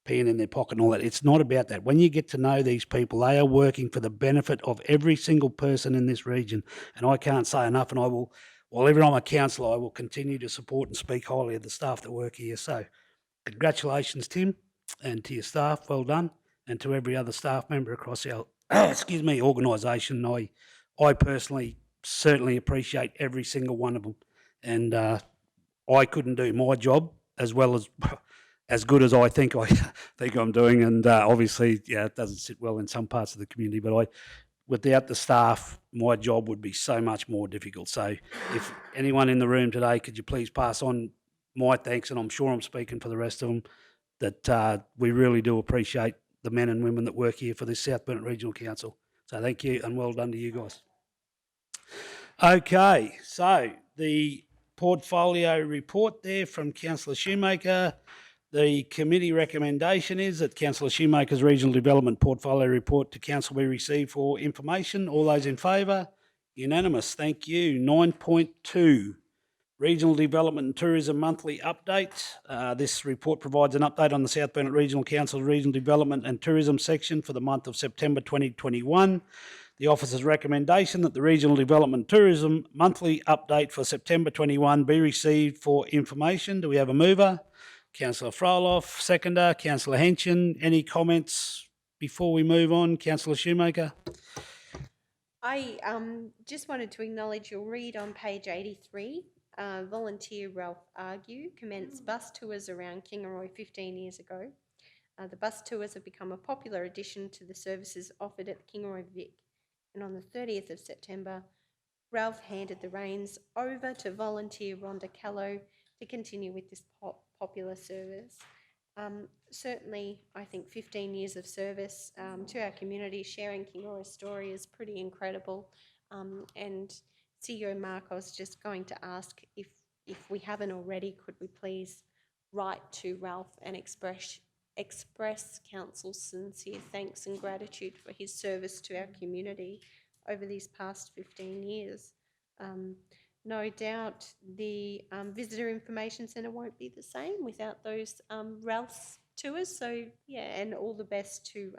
peeing in their pocket," and all that. It's not about that. When you get to know these people, they are working for the benefit of every single person in this region, and I can't say enough. And I will. Well, every time I'm a councillor, I will continue to support and speak highly of the staff that work here. So congratulations, Tim, and to your staff, well done, and to every other staff member across our organisation. I personally certainly appreciate every single one of them, and I couldn't do my job as well as good as I think I'm doing, and obviously, yeah, it doesn't sit well in some parts of the community, but without the staff, my job would be so much more difficult. So if anyone in the room today, could you please pass on my thanks, and I'm sure I'm speaking for the rest of them, that we really do appreciate the men and women that work here for this South Burnett Regional Council. So thank you, and well done to you guys. Okay, so the portfolio report there from Councillor Shoemaker. The committee recommendation is that Councillor Shoemaker's Regional Development Portfolio Report to Council be received for information. All those in favour? Unanimous. Thank you. 9.2, Regional Development and Tourism Monthly Update. This report provides an update on the South Burnett Regional Council's Regional Development and Tourism section for the month of September 2021. The officer's recommendation that the Regional Development and Tourism Monthly Update for September 21 be received for information. Do we have a mover? Councillor Froloff, seconder. Councillor Henson, any comments before we move on? Councillor Shoemaker? I just wanted to acknowledge you'll read on page 83, volunteer Ralph Argue commenced bus tours around Kingaroy 15 years ago. The bus tours have become a popular addition to the services offered at Kingaroy Vic. And on the 30th of September, Ralph handed the reins over to volunteer Rhonda Callow to continue with this popular service. Certainly, I think 15 years of service to our community, sharing Kingaroy's story is pretty incredible. And CEO Mark, I was just going to ask if we haven't already, could we please write to Ralph and express Council's sincere thanks and gratitude for his service to our community over these past 15 years. No doubt the Visitor Information Centre won't be the same without those Ralph's tours. So, yeah, and all the best to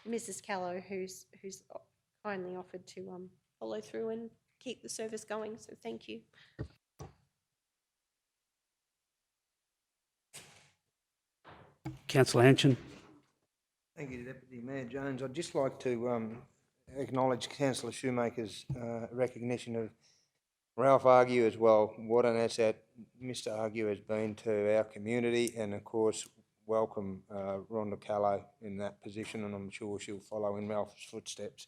Mrs. Callow, who's kindly offered to follow through and keep the service going. So thank you. Councillor Henson? Thank you, Deputy Mayor Jones. I'd just like to acknowledge Councillor Shoemaker's recognition of Ralph Argue as well, what an asset Mr Argue has been to our community, and of course, welcome Rhonda Callow in that position, and I'm sure she'll follow in Ralph's footsteps.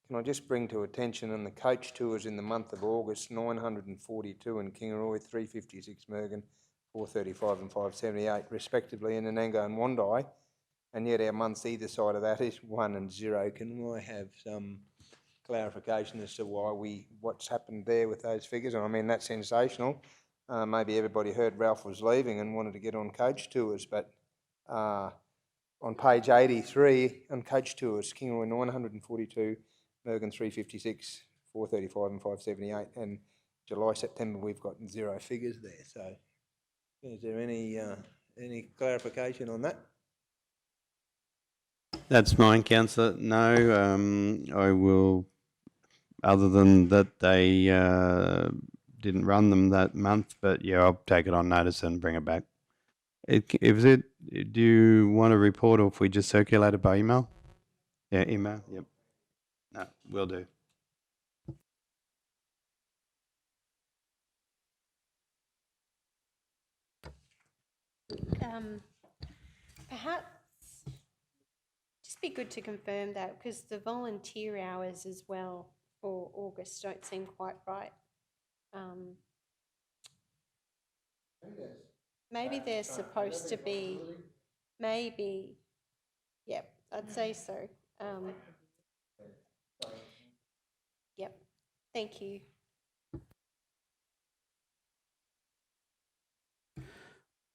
Can I just bring to attention on the coach tours in the month of August, 942 in Kingaroy, 356 Mergen, 435 and 578 respectively in Anango and Wondai, and yet our months either side of that is 1 and 0. Can I have some clarification as to what's happened there with those figures? I mean, that's sensational. Maybe everybody heard Ralph was leaving and wanted to get on coach tours, but on page 83 on coach tours, Kingaroy 942, Mergen 356, 435 and 578, and July, September we've got 0 figures there. So is there any clarification on that? That's mine, councillor. No, I will, other than that they didn't run them that month, but yeah, I'll take it on notice and bring it back. Do you want a report, or if we just circulate it by email? Yeah, email, yep. No, will do. Perhaps just be good to confirm that, because the volunteer hours as well for August don't seem quite right. Maybe they're supposed to be, maybe, yep, I'd say so. Yep, thank you.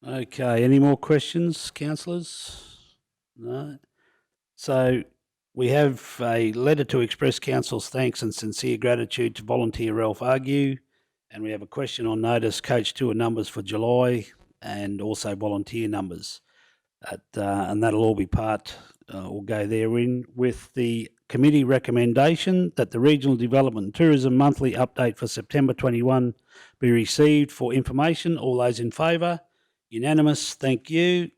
Okay, any more questions, councillors? No? So we have a letter to express council's thanks and sincere gratitude to volunteer Ralph Argue, and we have a question on notice, coach tour numbers for July and also volunteer numbers. And that'll all be part, will go therein with the committee recommendation that the Regional Development and Tourism monthly update for September 21 be received for information. All those in favour? Unanimous, thank you.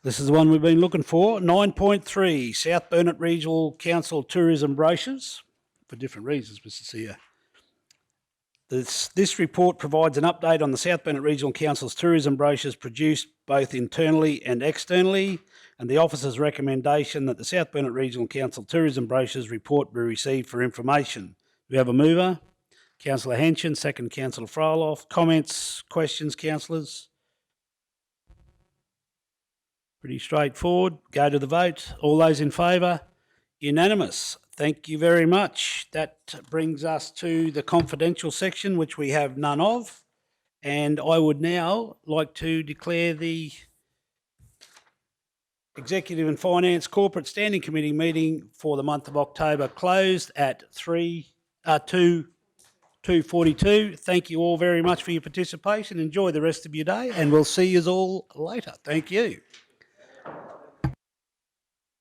This is the one we've been looking for. 9.3, South Burnett Regional Council Tourism brochures, for different reasons, Mr. Seer. This report provides an update on the South Burnett Regional Council's tourism brochures produced both internally and externally, and the officer's recommendation that the South Burnett Regional Council tourism brochures report be received for information. We have a mover, Councillor Henshin, second Councillor Froloff. Comments, questions, councillors? Pretty straightforward. Go to the vote. All those in favour? Unanimous. Thank you very much. That brings us to the confidential section, which we have none of. And I would now like to declare the Executive and Finance Corporate Standing Committee meeting for the month of October closed at 2:42. Thank you all very much for your participation. Enjoy the rest of your day, and we'll see you all later. Thank you.